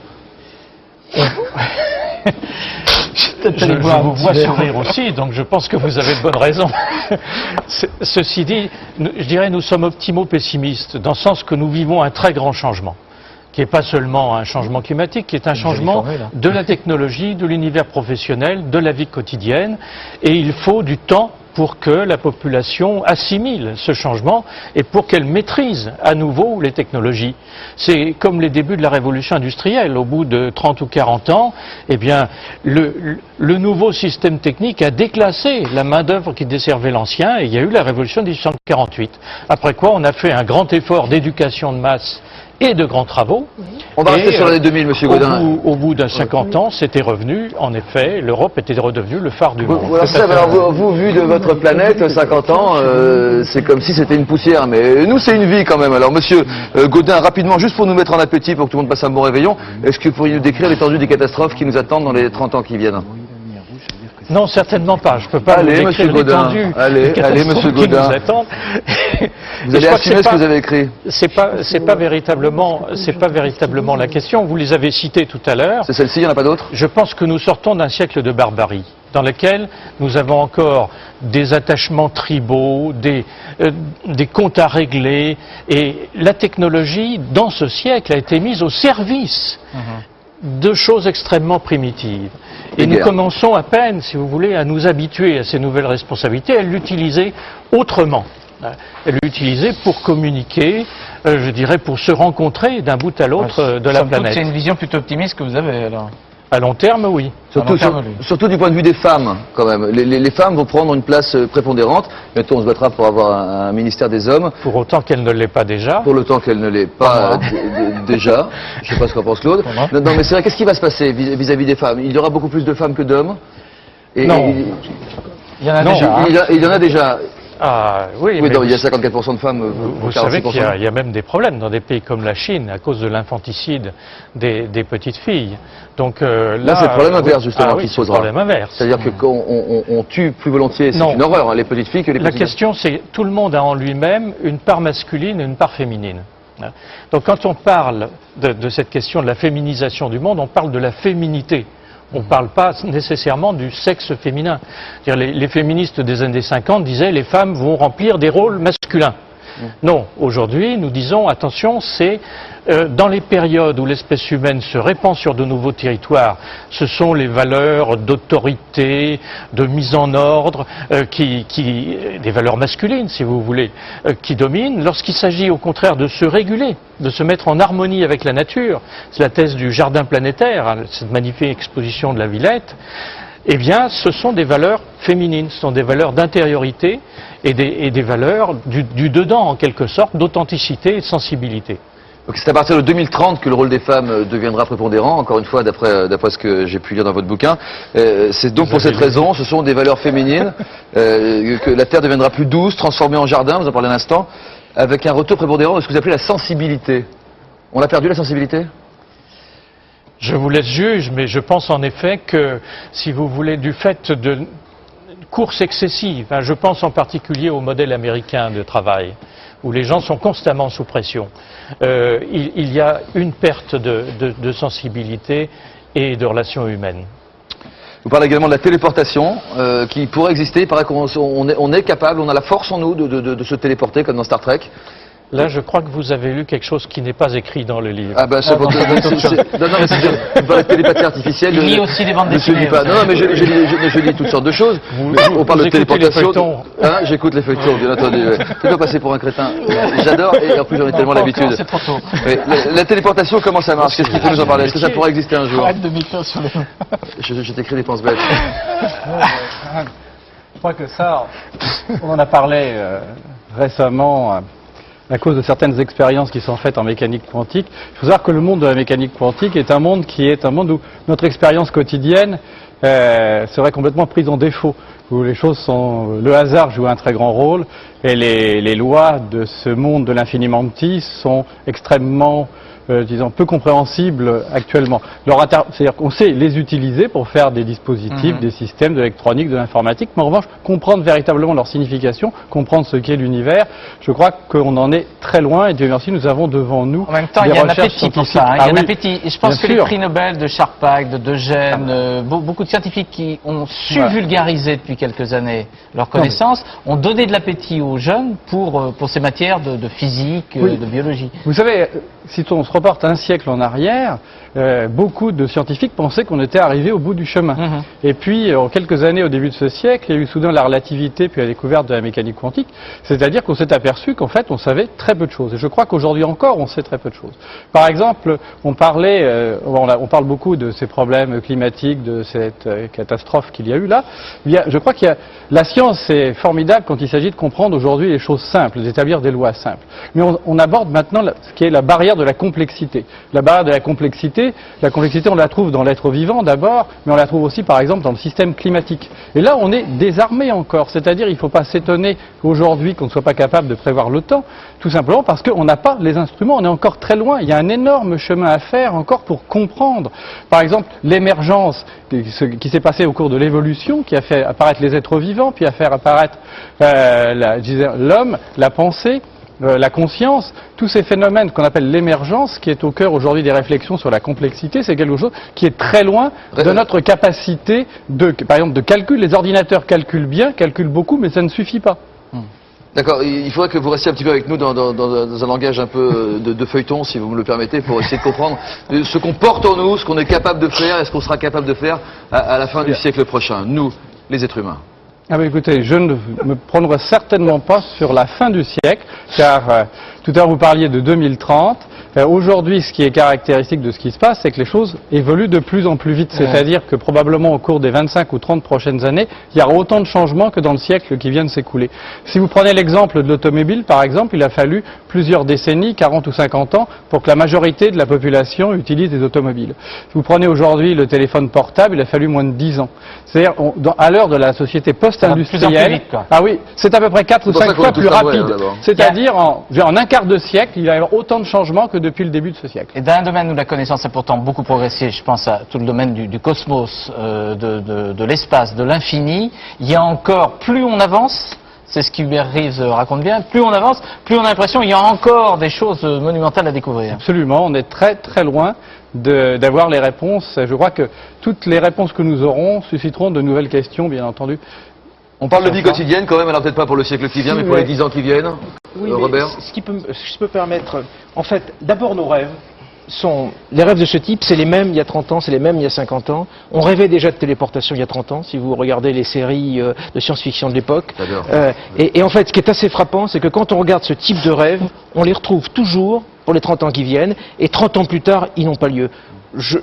Speaker 6: Je vous vois sourire aussi, donc je pense que vous avez de bonnes raisons. Ceci dit, je dirais nous sommes optimo-pessimistes, dans le sens que nous vivons un très grand changement, qui n'est pas seulement un changement climatique, qui est un changement de la technologie, de l'univers professionnel, de la vie quotidienne, et il faut du temps pour que la population assimile ce changement et pour qu'elle maîtrise à nouveau les technologies. C'est comme les débuts de la révolution industrielle. Au bout de 30 ou 40 ans, eh bien, le nouveau système technique a déclassé la main-d'œuvre qui desservait l'ancien, et il y a eu la révolution de 1848. Après quoi, on a fait un grand effort d'éducation de masse et de grands travaux.
Speaker 15: On va rester sur l'année 2000, monsieur Godin.
Speaker 6: Au bout d'un 50 ans, c'était revenu, en effet, l'Europe était redevenue le phare du monde.
Speaker 15: Alors, vous, vu de votre planète, 50 ans, c'est comme si c'était une poussière, mais nous, c'est une vie quand même. Alors, monsieur Godin, rapidement, juste pour nous mettre en appétit, pour que tout le monde passe un bon réveillon, est-ce que vous pourriez nous décrire l'étendue des catastrophes qui nous attendent dans les 30 ans qui viennent?
Speaker 6: Non, certainement pas. Je ne peux pas vous décrire l'étendue des catastrophes qui nous attendent.
Speaker 15: Vous allez assumer ce que vous avez écrit.
Speaker 6: C'est pas véritablement la question. Vous les avez cités tout à l'heure.
Speaker 15: C'est celle-ci, il n'y en a pas d'autres?
Speaker 6: Je pense que nous sortons d'un siècle de barbarie, dans lequel nous avons encore des attachements tribaux, des comptes à régler, et la technologie, dans ce siècle, a été mise au service de choses extrêmement primitives. Et nous commençons à peine, si vous voulez, à nous habituer à ces nouvelles responsabilités, à l'utiliser autrement. À l'utiliser pour communiquer, je dirais, pour se rencontrer d'un bout à l'autre de la planète.
Speaker 1: C'est une vision plutôt optimiste que vous avez, alors?
Speaker 6: À long terme, oui.
Speaker 15: Surtout du point de vue des femmes, quand même. Les femmes vont prendre une place prépondérante. Bientôt, on se battra pour avoir un ministère des hommes.
Speaker 6: Pour autant qu'elle ne l'ait pas déjà.
Speaker 15: Pour le temps qu'elle ne l'ait pas déjà. Je ne sais pas ce qu'en pense Claude. Non, mais c'est vrai, qu'est-ce qui va se passer vis-à-vis des femmes? Il y aura beaucoup plus de femmes que d'hommes?
Speaker 6: Non.
Speaker 1: Il y en a déjà.
Speaker 15: Il y en a déjà.
Speaker 6: Oui,
Speaker 15: oui, il y a 54% de femmes.
Speaker 6: Vous savez qu'il y a même des problèmes dans des pays comme la Chine à cause de l'infanticide des petites filles. Donc là,
Speaker 15: c'est le problème inverse justement qui se posera.
Speaker 6: C'est le problème inverse.
Speaker 15: C'est-à-dire qu'on tue plus volontiers, c'est une horreur, hein, les petites filles que les petites.
Speaker 6: La question, c'est tout le monde a en lui-même une part masculine et une part féminine. Donc quand on parle de cette question de la féminisation du monde, on parle de la féminité. On ne parle pas nécessairement du sexe féminin. Les féministes des années 50 disaient les femmes vont remplir des rôles masculins. Non, aujourd'hui, nous disons, attention, c'est dans les périodes où l'espèce humaine se répand sur de nouveaux territoires, ce sont les valeurs d'autorité, de mise en ordre, des valeurs masculines, si vous voulez, qui dominent. Lorsqu'il s'agit au contraire de se réguler, de se mettre en harmonie avec la nature, c'est la thèse du jardin planétaire, hein, cette magnifique exposition de la Villette, eh bien, ce sont des valeurs féminines, ce sont des valeurs d'intériorité et des valeurs du dedans, en quelque sorte, d'authenticité et de sensibilité.
Speaker 15: Donc c'est à partir de 2030 que le rôle des femmes deviendra prépondérant, encore une fois, d'après ce que j'ai pu lire dans votre bouquin. C'est donc pour cette raison, ce sont des valeurs féminines, que la Terre deviendra plus douce, transformée en jardin, vous en parlez à l'instant, avec un retour prépondérant de ce que vous appelez la sensibilité. On a perdu la sensibilité ?
Speaker 6: Je vous laisse juge, mais je pense en effet que, si vous voulez, du fait de courses excessives, hein, je pense en particulier au modèle américain de travail, où les gens sont constamment sous pression, il y a une perte de sensibilité et de relations humaines.
Speaker 15: Vous parlez également de la téléportation qui pourrait exister. Il paraît qu'on est capable, on a la force en nous de se téléporter comme dans Star Trek.
Speaker 6: Là, je crois que vous avez lu quelque chose qui n'est pas écrit dans le livre.
Speaker 15: Ah ben, c'est non, mais vous parlez de télépathie artificielle.
Speaker 1: Il lit aussi des bandes dessinées.
Speaker 15: Non, mais je lis toutes sortes de choses. On parle de téléportation. Hein, j'écoute les feuilletons, bien entendu. Tu dois passer pour un crétin. J'adore, et en plus j'en ai tellement l'habitude.
Speaker 1: C'est trop tôt.
Speaker 15: La téléportation, comment ça marche? Qu'est-ce qu'il faut nous en parler? Est-ce que ça pourrait exister un jour?
Speaker 1: Arrête de m'écrire sur les...
Speaker 15: Je t'écris des penses bêtes.
Speaker 2: Je crois que ça, on en a parlé récemment. À cause de certaines expériences qui sont faites en mécanique quantique. Il faut savoir que le monde de la mécanique quantique est un monde où notre expérience quotidienne serait complètement prise en défaut, où les choses sont... Le hasard joue un très grand rôle, et les lois de ce monde de l'infiniment petit sont extrêmement, disons, peu compréhensibles actuellement. C'est-à-dire qu'on sait les utiliser pour faire des dispositifs, des systèmes, de l'électronique, de l'informatique, mais en revanche, comprendre véritablement leur signification, comprendre ce qu'est l'univers, je crois qu'on en est très loin, et Dieu merci, nous avons devant nous
Speaker 1: en même temps, il y a un appétit pour ça. Il y a un appétit. Et je pense que les prix Nobel de Sharpak, de Gênes, beaucoup de scientifiques qui ont su vulgariser depuis quelques années leurs connaissances, ont donné de l'appétit aux jeunes pour ces matières de physique, de biologie.
Speaker 2: Vous savez, si on se reporte un siècle en arrière, beaucoup de scientifiques pensaient qu'on était arrivé au bout du chemin. Et puis, en quelques années au début de ce siècle, il y a eu soudain la relativité puis la découverte de la mécanique quantique. C'est-à-dire qu'on s'est aperçu qu'en fait, on savait très peu de choses. Et je crois qu'aujourd'hui encore, on sait très peu de choses. Par exemple, on parle beaucoup de ces problèmes climatiques, de cette catastrophe qu'il y a eu là. Je crois qu'il y a... La science est formidable quand il s'agit de comprendre aujourd'hui les choses simples, d'établir des lois simples. Mais on aborde maintenant ce qui est la barrière de la complexité. La barrière de la complexité, on la trouve dans l'être vivant d'abord, mais on la trouve aussi par exemple dans le système climatique. Et là, on est désarmé encore. C'est-à-dire, il ne faut pas s'étonner aujourd'hui qu'on ne soit pas capable de prévoir le temps, tout simplement parce qu'on n'a pas les instruments, on est encore très loin. Il y a un énorme chemin à faire encore pour comprendre. Par exemple, l'émergence qui s'est passée au cours de l'évolution, qui a fait apparaître les êtres vivants, puis a fait apparaître l'homme, la pensée, la conscience, tous ces phénomènes qu'on appelle l'émergence, qui est au cœur aujourd'hui des réflexions sur la complexité, c'est quelque chose qui est très loin de notre capacité par exemple, de calcul. Les ordinateurs calculent bien, calculent beaucoup, mais ça ne suffit pas.
Speaker 15: D'accord, il faudrait que vous restiez un petit peu avec nous dans un langage un peu de feuilleton, si vous me le permettez, pour essayer de comprendre ce qu'on porte en nous, ce qu'on est capable de faire et ce qu'on sera capable de faire à la fin du siècle prochain, nous, les êtres humains.
Speaker 2: Ah ben écoutez, je ne me prendrai certainement pas sur la fin du siècle, car tout à l'heure vous parliez de 2030. Aujourd'hui, ce qui est caractéristique de ce qui se passe, c'est que les choses évoluent de plus en plus vite. C'est-à-dire que probablement au cours des 25 ou 30 prochaines années, il y aura autant de changements que dans le siècle qui vient de s'écouler. Si vous prenez l'exemple de l'automobile, par exemple, il a fallu plusieurs décennies, 40 ou 50 ans, pour que la majorité de la population utilise des automobiles. Si vous prenez aujourd'hui le téléphone portable, il a fallu moins de 10 ans. C'est-à-dire, à l'heure de la société post-industrielle, ah oui, c'est à peu près 4 ou 5 fois plus rapide. C'est-à-dire, en un quart de siècle, il va y avoir autant de changements que depuis le début de ce siècle.
Speaker 1: Et dans un domaine où la connaissance a pourtant beaucoup progressé, je pense à tout le domaine du cosmos, de l'espace, de l'infini, il y a encore, plus on avance, c'est ce qu'Hubert Reeves raconte bien, plus on avance, plus on a l'impression qu'il y a encore des choses monumentales à découvrir.
Speaker 2: Absolument, on est très très loin d'avoir les réponses. Je crois que toutes les réponses que nous aurons susciteront de nouvelles questions, bien entendu.
Speaker 15: On parle de vie quotidienne quand même, alors peut-être pas pour le siècle qui vient, mais pour les 10 ans qui viennent.
Speaker 5: Oui,
Speaker 15: Robert,
Speaker 5: ce qui peut permettre, en fait, d'abord nos rêves. Les rêves de ce type, c'est les mêmes il y a 30 ans, c'est les mêmes il y a 50 ans. On rêvait déjà de téléportation il y a 30 ans, si vous regardez les séries de science-fiction de l'époque. Et en fait, ce qui est assez frappant, c'est que quand on regarde ce type de rêve, on les retrouve toujours pour les 30 ans qui viennent, et 30 ans plus tard, ils n'ont pas lieu. Je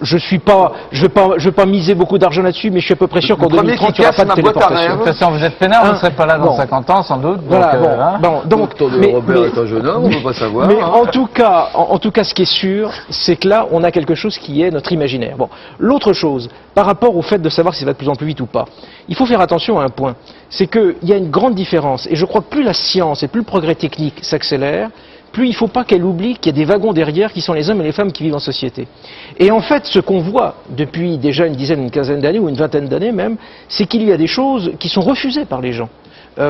Speaker 5: veux pas miser beaucoup d'argent là-dessus, mais je suis à peu près sûr qu'en 2030, il n'y aura pas de téléportation.
Speaker 1: De toute façon, vous êtes peinard, vous ne serez pas là dans 50 ans, sans doute.
Speaker 15: Robert est un jeune homme, on ne peut pas savoir.
Speaker 5: Mais en tout cas, ce qui est sûr, c'est que là, on a quelque chose qui est notre imaginaire. Bon, l'autre chose, par rapport au fait de savoir si ça va de plus en plus vite ou pas, il faut faire attention à un point. C'est qu'il y a une grande différence, et je crois que plus la science et plus le progrès technique s'accélère, plus il ne faut pas qu'elle oublie qu'il y a des wagons derrière qui sont les hommes et les femmes qui vivent en société. Et en fait, ce qu'on voit depuis déjà une dizaine, une quinzaine d'années, ou une vingtaine d'années même, c'est qu'il y a des choses qui sont refusées par les gens.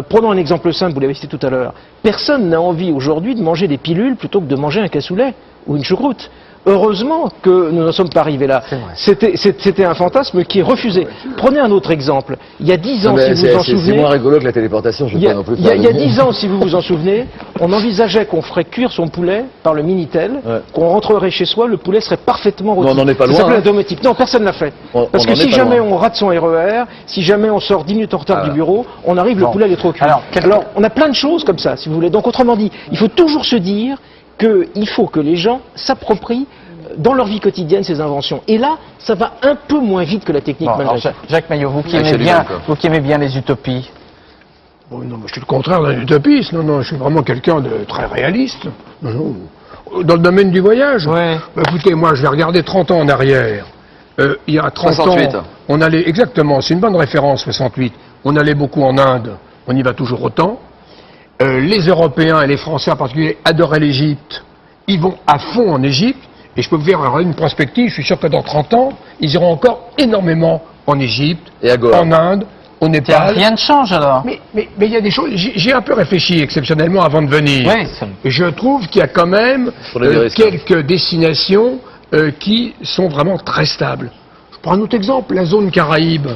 Speaker 5: Prenons un exemple simple, vous l'avez cité tout à l'heure. Personne n'a envie aujourd'hui de manger des pilules plutôt que de manger un cassoulet ou une choucroute. Heureusement que nous n'en sommes pas arrivés là. C'était un fantasme qui est refusé. Prenez un autre exemple. Il y a 10 ans, si vous vous en souvenez...
Speaker 15: C'est moins rigolo que la téléportation, je ne veux pas non plus
Speaker 5: faire. Il y a 10 ans, si vous vous en souvenez, on envisageait qu'on ferait cuire son poulet par le Minitel, qu'on rentrerait chez soi, le poulet serait parfaitement rôti.
Speaker 15: Non, on n'en est pas loin.
Speaker 5: Ça s'appelle un domotique. Non, personne ne l'a fait. Parce que si jamais on rate son RER, si jamais on sort 10 minutes en retard du bureau, on arrive, le poulet est trop cuit. Alors, on a plein de choses comme ça, si vous voulez. Donc, autrement dit, il faut toujours se dire qu'il faut que les gens s'approprient dans leur vie quotidienne ces inventions. Et là, ça va un peu moins vite que la technique.
Speaker 1: Jacques Maillot, vous qui aimez bien les utopies.
Speaker 7: Bon, non, je suis le contraire d'un utopiste. Non, je suis vraiment quelqu'un de très réaliste. Non. Dans le domaine du voyage, écoutez, moi, je vais regarder 30 ans en arrière. Il y a 30
Speaker 15: 68.
Speaker 7: ans, on allait, exactement, c'est une bonne référence, 68. On allait beaucoup en Inde, on y va toujours autant. Les Européens et les Français en particulier adoraient l'Égypte. Ils vont à fond en Égypte. Et je peux vous faire une prospective, je suis sûr que dans 30 ans, ils iront encore énormément en Égypte, en Inde, au Népal.
Speaker 1: Rien ne change alors.
Speaker 7: Mais il y a des choses, j'ai un peu réfléchi exceptionnellement avant de venir. Et je trouve qu'il y a quand même quelques destinations qui sont vraiment très stables. Je prends un autre exemple, la zone Caraïbe.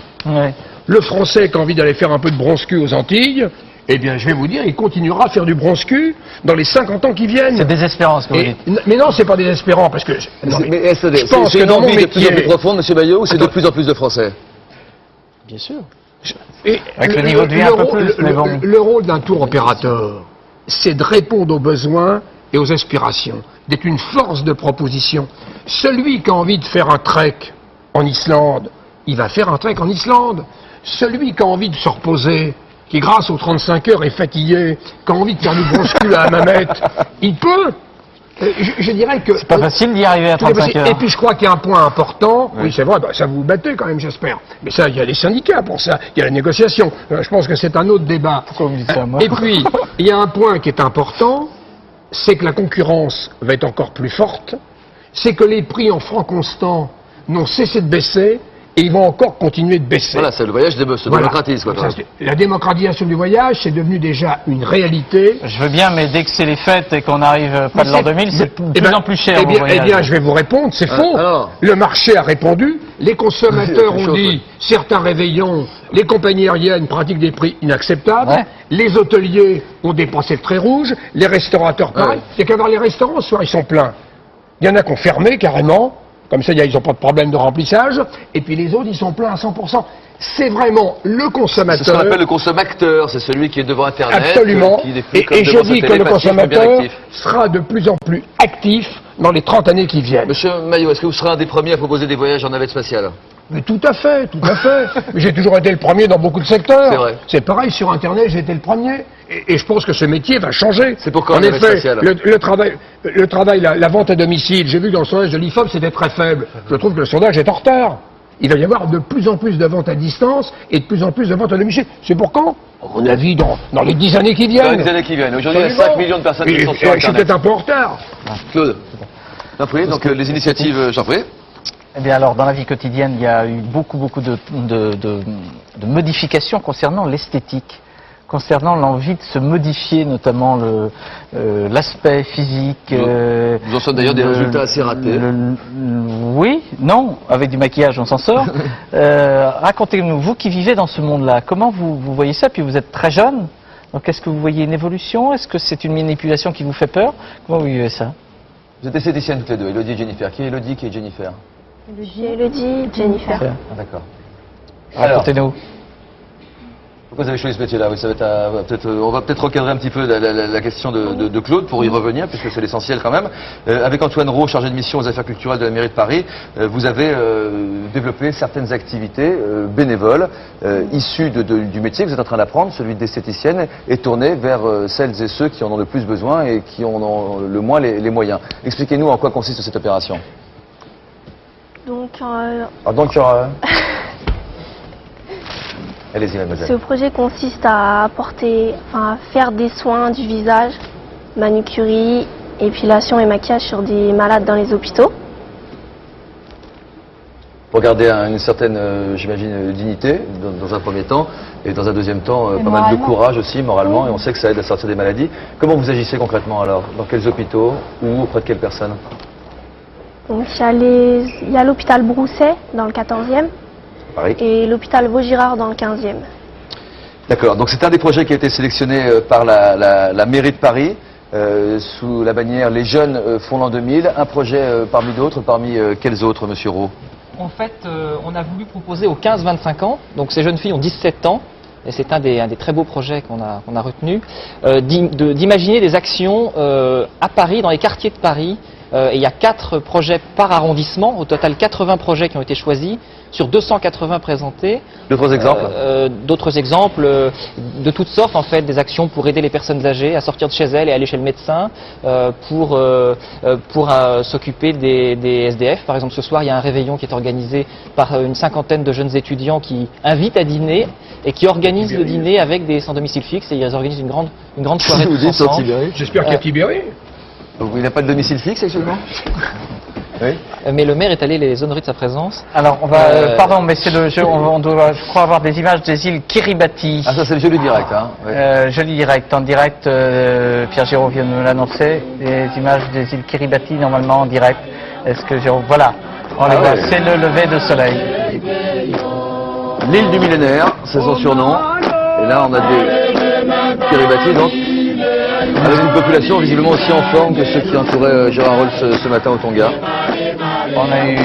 Speaker 7: Le Français qui a envie d'aller faire un peu de bronze-cul aux Antilles, eh bien, je vais vous dire, il continuera à faire du bronze-cul dans les 50 ans qui viennent.
Speaker 1: C'est désespérant ce que vous dites.
Speaker 7: Mais non, c'est pas désespérant, parce que...
Speaker 15: je pense que dans mon métier... C'est de plus en plus profonde, M. Baillot, ou c'est de plus en plus de Français?
Speaker 5: Bien sûr.
Speaker 1: Avec le niveau de vie un peu plus, mais bon.
Speaker 7: Le rôle d'un tour opérateur, c'est de répondre aux besoins et aux aspirations, d'être une force de proposition. Celui qui a envie de faire un trek en Islande, il va faire un trek en Islande. Celui qui a envie de se reposer, qui grâce aux 35 heures est fatigué, qui a envie de faire du bronze-cul à Hammamet, il peut. Je dirais que...
Speaker 1: C'est pas facile d'y arriver à 35 heures.
Speaker 7: Et puis je crois qu'il y a un point important, oui c'est vrai, ça vous battez quand même j'espère, mais ça il y a les syndicats pour ça, il y a la négociation, je pense que c'est un autre débat.
Speaker 1: Pourquoi vous dites ça, moi?
Speaker 7: Et puis, il y a un point qui est important, c'est que la concurrence va être encore plus forte, c'est que les prix en francs constants n'ont cessé de baisser, et ils vont encore continuer de baisser.
Speaker 15: Voilà, c'est le voyage se démocratise. Quoi,
Speaker 7: la démocratisation du voyage, c'est devenu déjà une réalité.
Speaker 1: Je veux bien, mais dès que c'est les fêtes et qu'on arrive pas de l'an 2000, c'est de plus en plus cher.
Speaker 7: Eh bien, je vais vous répondre, c'est faux. Le marché a répondu, les consommateurs ont dit, certains réveillons, les compagnies aériennes pratiquent des prix inacceptables, les hôteliers ont dépensé le trait rouge, les restaurateurs pareil. Il y a qu'à voir les restaurants, ce soir, ils sont pleins. Il y en a qui ont fermé carrément. Comme ça, ils n'ont pas de problème de remplissage. Et puis les autres, ils sont pleins à 100%. C'est vraiment le consommateur.
Speaker 15: C'est ce qu'on appelle le consommateur. C'est celui qui est devant Internet.
Speaker 7: Absolument. Et je dis que le consommateur sera de plus en plus actif dans les 30 années qui viennent.
Speaker 15: Monsieur Maillot, est-ce que vous serez un des premiers à proposer des voyages en navette spatiale?
Speaker 7: Mais tout à fait, tout à fait. Mais j'ai toujours été le premier dans beaucoup de secteurs.
Speaker 15: C'est vrai.
Speaker 7: C'est pareil, sur Internet, j'ai été le premier. Et je pense que ce métier va changer.
Speaker 15: C'est pourquoi
Speaker 7: en
Speaker 15: la navette
Speaker 7: effet,
Speaker 15: spatiale
Speaker 7: le travail, la vente à domicile, j'ai vu que dans le sondage de l'IFOP, c'était très faible. Je trouve que le sondage est en retard. Il va y avoir de plus en plus de ventes à distance et de plus en plus de ventes à domicile. C'est pour quand? À mon avis, dans les 10 années qui viennent.
Speaker 15: Dans les 10 années qui viennent. Aujourd'hui, il y a 5 millions de personnes qui sont sur Internet.
Speaker 7: Je suis peut-être un peu en retard.
Speaker 15: Claude. Jean-Prie, donc les initiatives, Jean-Prie.
Speaker 1: Eh bien alors, dans la vie quotidienne, il y a eu beaucoup de modifications concernant l'esthétique, concernant l'envie de se modifier, notamment l'aspect physique.
Speaker 15: Nous en sommes d'ailleurs des résultats assez ratés.
Speaker 1: Oui, non, avec du maquillage on s'en sort. Racontez-nous, vous qui vivez dans ce monde-là, comment vous voyez ça? Puis vous êtes très jeune, donc est-ce que vous voyez une évolution? Est-ce que c'est une manipulation qui vous fait peur? Comment vous vivez ça?
Speaker 15: Vous êtes esthéticiennes toutes les deux, Elodie et Jennifer. Qui est Elodie, qui est Jennifer?
Speaker 18: Elodie, Jennifer.
Speaker 15: Ah, d'accord.
Speaker 1: Racontez-nous.
Speaker 15: Pourquoi vous avez choisi ce métier-là? Oui, ça va être, on va peut-être recadrer un petit peu la question de Claude pour y revenir, puisque c'est l'essentiel quand même. Avec Antoine Roux, chargé de mission aux affaires culturelles de la mairie de Paris, vous avez développé certaines activités bénévoles issues du métier que vous êtes en train d'apprendre, celui d'esthéticienne, et tournées vers celles et ceux qui en ont le plus besoin et qui en ont le moins les moyens. Expliquez-nous en quoi consiste cette opération. Allez-y, mademoiselle.
Speaker 9: Ce projet consiste à faire des soins du visage, manucurie, épilation et maquillage sur des malades dans les hôpitaux.
Speaker 15: Pour garder une certaine, j'imagine, dignité dans un premier temps, et dans un deuxième temps, pas mal de courage aussi, moralement, et on sait que ça aide à sortir des maladies. Comment vous agissez concrètement alors? Dans quels hôpitaux? Ou auprès de quelles personnes?
Speaker 9: Donc il y a l'hôpital Brousset dans le 14e.
Speaker 15: Paris.
Speaker 9: Et l'hôpital Vaugirard dans le 15e.
Speaker 15: D'accord, donc c'est un des projets qui a été sélectionné par la mairie de Paris, sous la bannière Les Jeunes font l'an 2000. Un projet parmi d'autres, parmi quels autres, monsieur Roux?
Speaker 12: En fait, on a voulu proposer aux 15-25 ans, donc ces jeunes filles ont 17 ans, et c'est un des très beaux projets qu'on a retenu, d'imaginer des actions à Paris, dans les quartiers de Paris. Et il y a 4 projets par arrondissement, au total 80 projets qui ont été choisis, sur 280 présentés.
Speaker 15: D'autres exemples?
Speaker 12: D'autres exemples de toutes sortes, en fait, des actions pour aider les personnes âgées à sortir de chez elles et aller chez le médecin, pour s'occuper des SDF. Par exemple, ce soir, il y a un réveillon qui est organisé par une 50aine de jeunes étudiants qui invitent à dîner et qui organisent le dîner avec des sans domicile fixe, et ils organisent une grande soirée tous ensemble.
Speaker 7: J'espère qu'il y a Tibéri.
Speaker 15: Il n'a pas de domicile fixe actuellement? Oui.
Speaker 12: Mais le maire est allé les honorer de sa présence.
Speaker 1: Alors, on va, pardon, mais c'est le jeu, on doit, je crois, avoir des images des îles Kiribati.
Speaker 15: Ah, ça c'est le joli direct, hein. Oui.
Speaker 1: Joli direct, en direct, Pierre Giraud vient de me l'annoncer, les images des îles Kiribati, normalement en direct. Est-ce que Giraud, voilà, on les voit, c'est le lever de soleil.
Speaker 15: L'île du millénaire, c'est son surnom. Et là, on a des Kiribati, donc, avec une population visiblement aussi en forme que ceux qui entouraient Gérard Rolls ce matin au Tonga.
Speaker 1: On a eu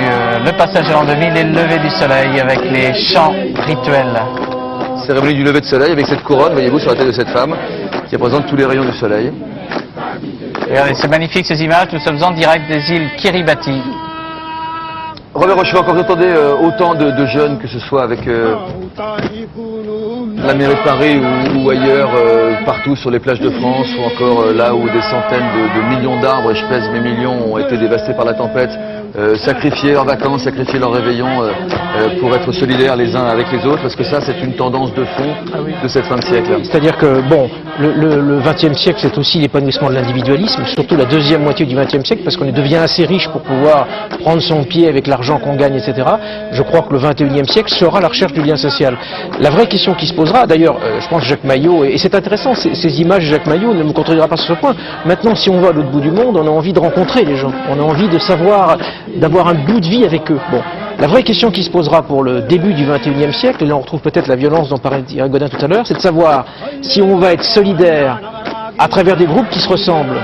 Speaker 1: le passage de l'an 2000 et le lever du soleil avec les chants rituels.
Speaker 15: Cérémonie du lever de soleil avec cette couronne, voyez-vous, sur la tête de cette femme qui représente tous les rayons du soleil.
Speaker 1: Regardez, c'est magnifique ces images, nous sommes en direct des îles Kiribati.
Speaker 15: Robert Rochefort, quand vous entendez autant de jeunes, que ce soit avec la mairie de Paris ou ailleurs, partout sur les plages de France, ou encore là où des centaines de millions d'arbres, et je pèse mes millions, ont été dévastés par la tempête, sacrifier leurs vacances, sacrifier leur réveillon pour être solidaires les uns avec les autres, parce que ça c'est une tendance de fond de cette fin de siècle.
Speaker 5: C'est-à-dire que, bon, le XXe siècle c'est aussi l'épanouissement de l'individualisme, surtout la deuxième moitié du XXe siècle, parce qu'on devient assez riche pour pouvoir prendre son pied avec l'argent qu'on gagne, etc. Je crois que le XXIe siècle sera la recherche du lien social. La vraie question qui se posera, d'ailleurs, je pense que Jacques Maillot, et c'est intéressant, ces images de Jacques Maillot ne me contredira pas sur ce point. Maintenant, si on va à l'autre bout du monde, on a envie de rencontrer les gens, on a envie de savoir, d'avoir un bout de vie avec eux. Bon, la vraie question qui se posera pour le début du XXIe siècle, et là on retrouve peut-être la violence dont parlait Thierry Godin tout à l'heure, c'est de savoir si on va être solidaire à travers des groupes qui se ressemblent,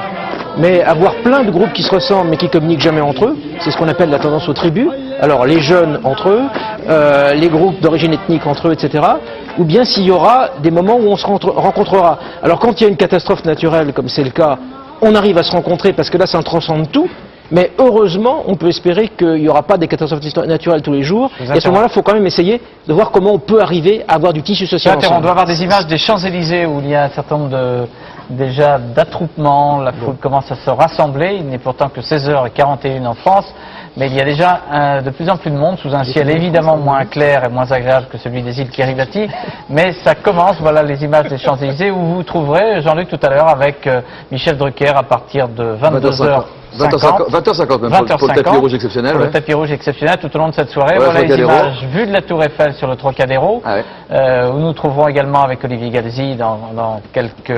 Speaker 5: mais avoir plein de groupes qui se ressemblent mais qui communiquent jamais entre eux, c'est ce qu'on appelle la tendance aux tribus. Alors les jeunes entre eux, les groupes d'origine ethnique entre eux, etc. Ou bien s'il y aura des moments où on se rencontrera. Alors quand il y a une catastrophe naturelle, comme c'est le cas, on arrive à se rencontrer parce que là ça transcende tout. Mais heureusement, on peut espérer qu'il n'y aura pas des catastrophes naturelles tous les jours.
Speaker 1: Exactement.
Speaker 5: Et à ce moment-là, il faut quand même essayer de voir comment on peut arriver à avoir du tissu social ensemble.
Speaker 1: On doit avoir des images des Champs-Élysées où il y a un certain nombre déjà d'attroupements, la foule commence à se rassembler, il n'est pourtant que 16h41 en France, mais il y a déjà de plus en plus de monde sous un ciel évidemment moins clair et moins agréable que celui des îles Kiribati, mais ça commence, voilà les images des Champs-Élysées où vous trouverez Jean-Luc tout à l'heure avec Michel Drucker à partir de 22h50.
Speaker 15: 20h50 même, pour le tapis rouge exceptionnel.
Speaker 1: Pour le tapis rouge exceptionnel tout au long de cette soirée. Voilà les images vues de la Tour Eiffel sur le Trocadéro, où nous trouverons également avec Olivier Galzi dans quelques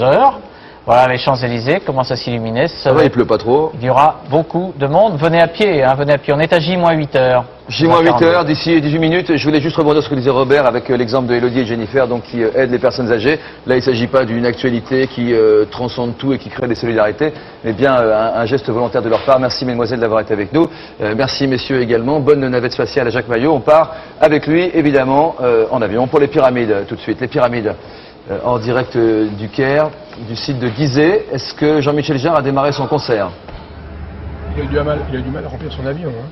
Speaker 1: heures. Voilà, les Champs-Élysées commencent à s'illuminer.
Speaker 15: Il pleut pas trop.
Speaker 1: Il y aura beaucoup de monde. Venez à pied, venez à pied. On est à J-8h.
Speaker 15: J-8h, d'ici 18 minutes. Je voulais juste rebondir sur ce que disait Robert avec l'exemple de Elodie et Jennifer, donc qui aident les personnes âgées. Là, il ne s'agit pas d'une actualité qui transcende tout et qui crée des solidarités, mais bien un geste volontaire de leur part. Merci, mesdemoiselles, d'avoir été avec nous. Merci, messieurs, également. Bonne navette spatiale à Jacques Maillot. On part avec lui, évidemment, en avion pour les pyramides, tout de suite. Les pyramides. En direct du Caire, du site de Gizeh. Est-ce que Jean-Michel Jarre a démarré son concert?
Speaker 7: Il a eu du mal à remplir son avion. Hein.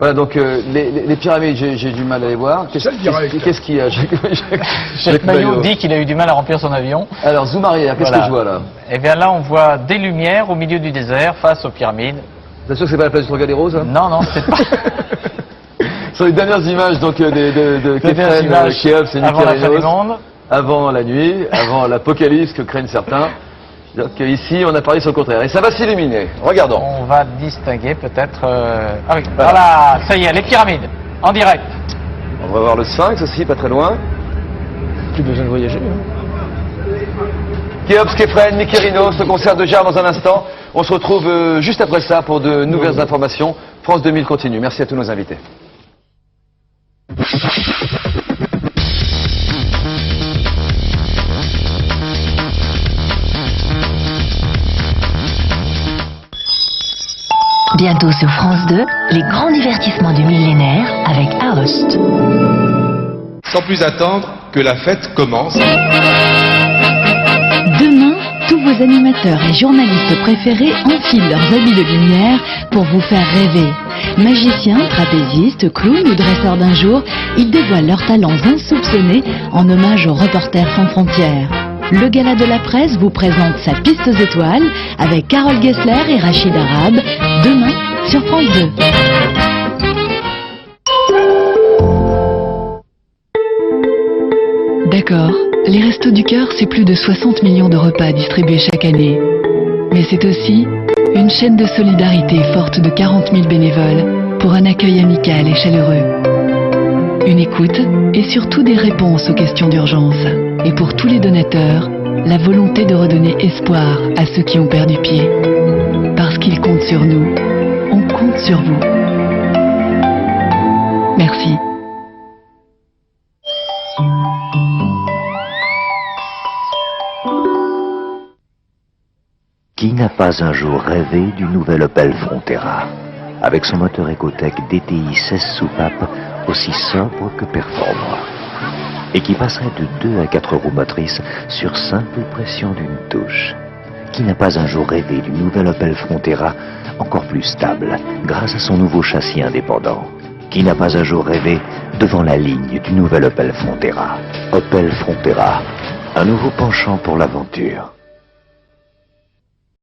Speaker 15: Voilà, donc les pyramides, j'ai du mal à les voir. Qu'est-ce qu'il y a?
Speaker 1: Jacques Maillot dit qu'il a eu du mal à remplir son avion.
Speaker 15: Alors, zoom arrière, qu'est-ce que je vois là?
Speaker 1: Eh bien là, on voit des lumières au milieu du désert, face aux pyramides.
Speaker 15: Vous êtes sûr que c'est pas la place du Trocadéro, ça?
Speaker 1: Non, c'est pas...
Speaker 15: Ce sont les dernières images donc, de Kéfren, Khéops et Mykérinos. Avant la nuit, avant l'apocalypse que craignent certains. Donc ici, on a parlé sur le contraire. Et ça va s'illuminer. Regardons.
Speaker 1: On va distinguer peut-être... Ah oui, voilà, ça y est, les pyramides, en direct.
Speaker 15: On va voir le Sphinx aussi, pas très loin.
Speaker 5: Plus besoin de voyager. Hein.
Speaker 15: Khéops, Kéfren, Mykérinos, ce concert de Jarre dans un instant. On se retrouve juste après ça pour de nouvelles informations. France 2000 continue. Merci à tous nos invités.
Speaker 10: Bientôt sur France 2, les grands divertissements du millénaire avec Aoste.
Speaker 13: Sans plus attendre, que la fête commence.
Speaker 14: Demain, tous vos animateurs et journalistes préférés enfilent leurs habits de lumière pour vous faire rêver. Magiciens, trapézistes, clowns ou dresseurs d'un jour, ils dévoilent leurs talents insoupçonnés en hommage aux reporters sans frontières. Le Gala de la Presse vous présente sa piste aux étoiles avec Carole Gessler et Rachid Arabe, demain sur France 2. D'accord, les Restos du Cœur, c'est plus de 60 millions de repas distribués chaque année. Mais c'est aussi une chaîne de solidarité forte de 40 000 bénévoles pour un accueil amical et chaleureux. Une écoute et surtout des réponses aux questions d'urgence. Et pour tous les donateurs, la volonté de redonner espoir à ceux qui ont perdu pied. Parce qu'ils comptent sur nous, on compte sur vous. Merci.
Speaker 24: Qui n'a pas un jour rêvé du nouvel Opel Frontera, avec son moteur Ecotec DTI 16 soupapes aussi sobre que performant, et qui passerait de 2 à 4 roues motrices sur simple pression d'une touche. Qui n'a pas un jour rêvé du nouvel Opel Frontera, encore plus stable, grâce à son nouveau châssis indépendant. Qui n'a pas un jour rêvé devant la ligne du nouvel Opel Frontera. Opel Frontera, un nouveau penchant pour l'aventure.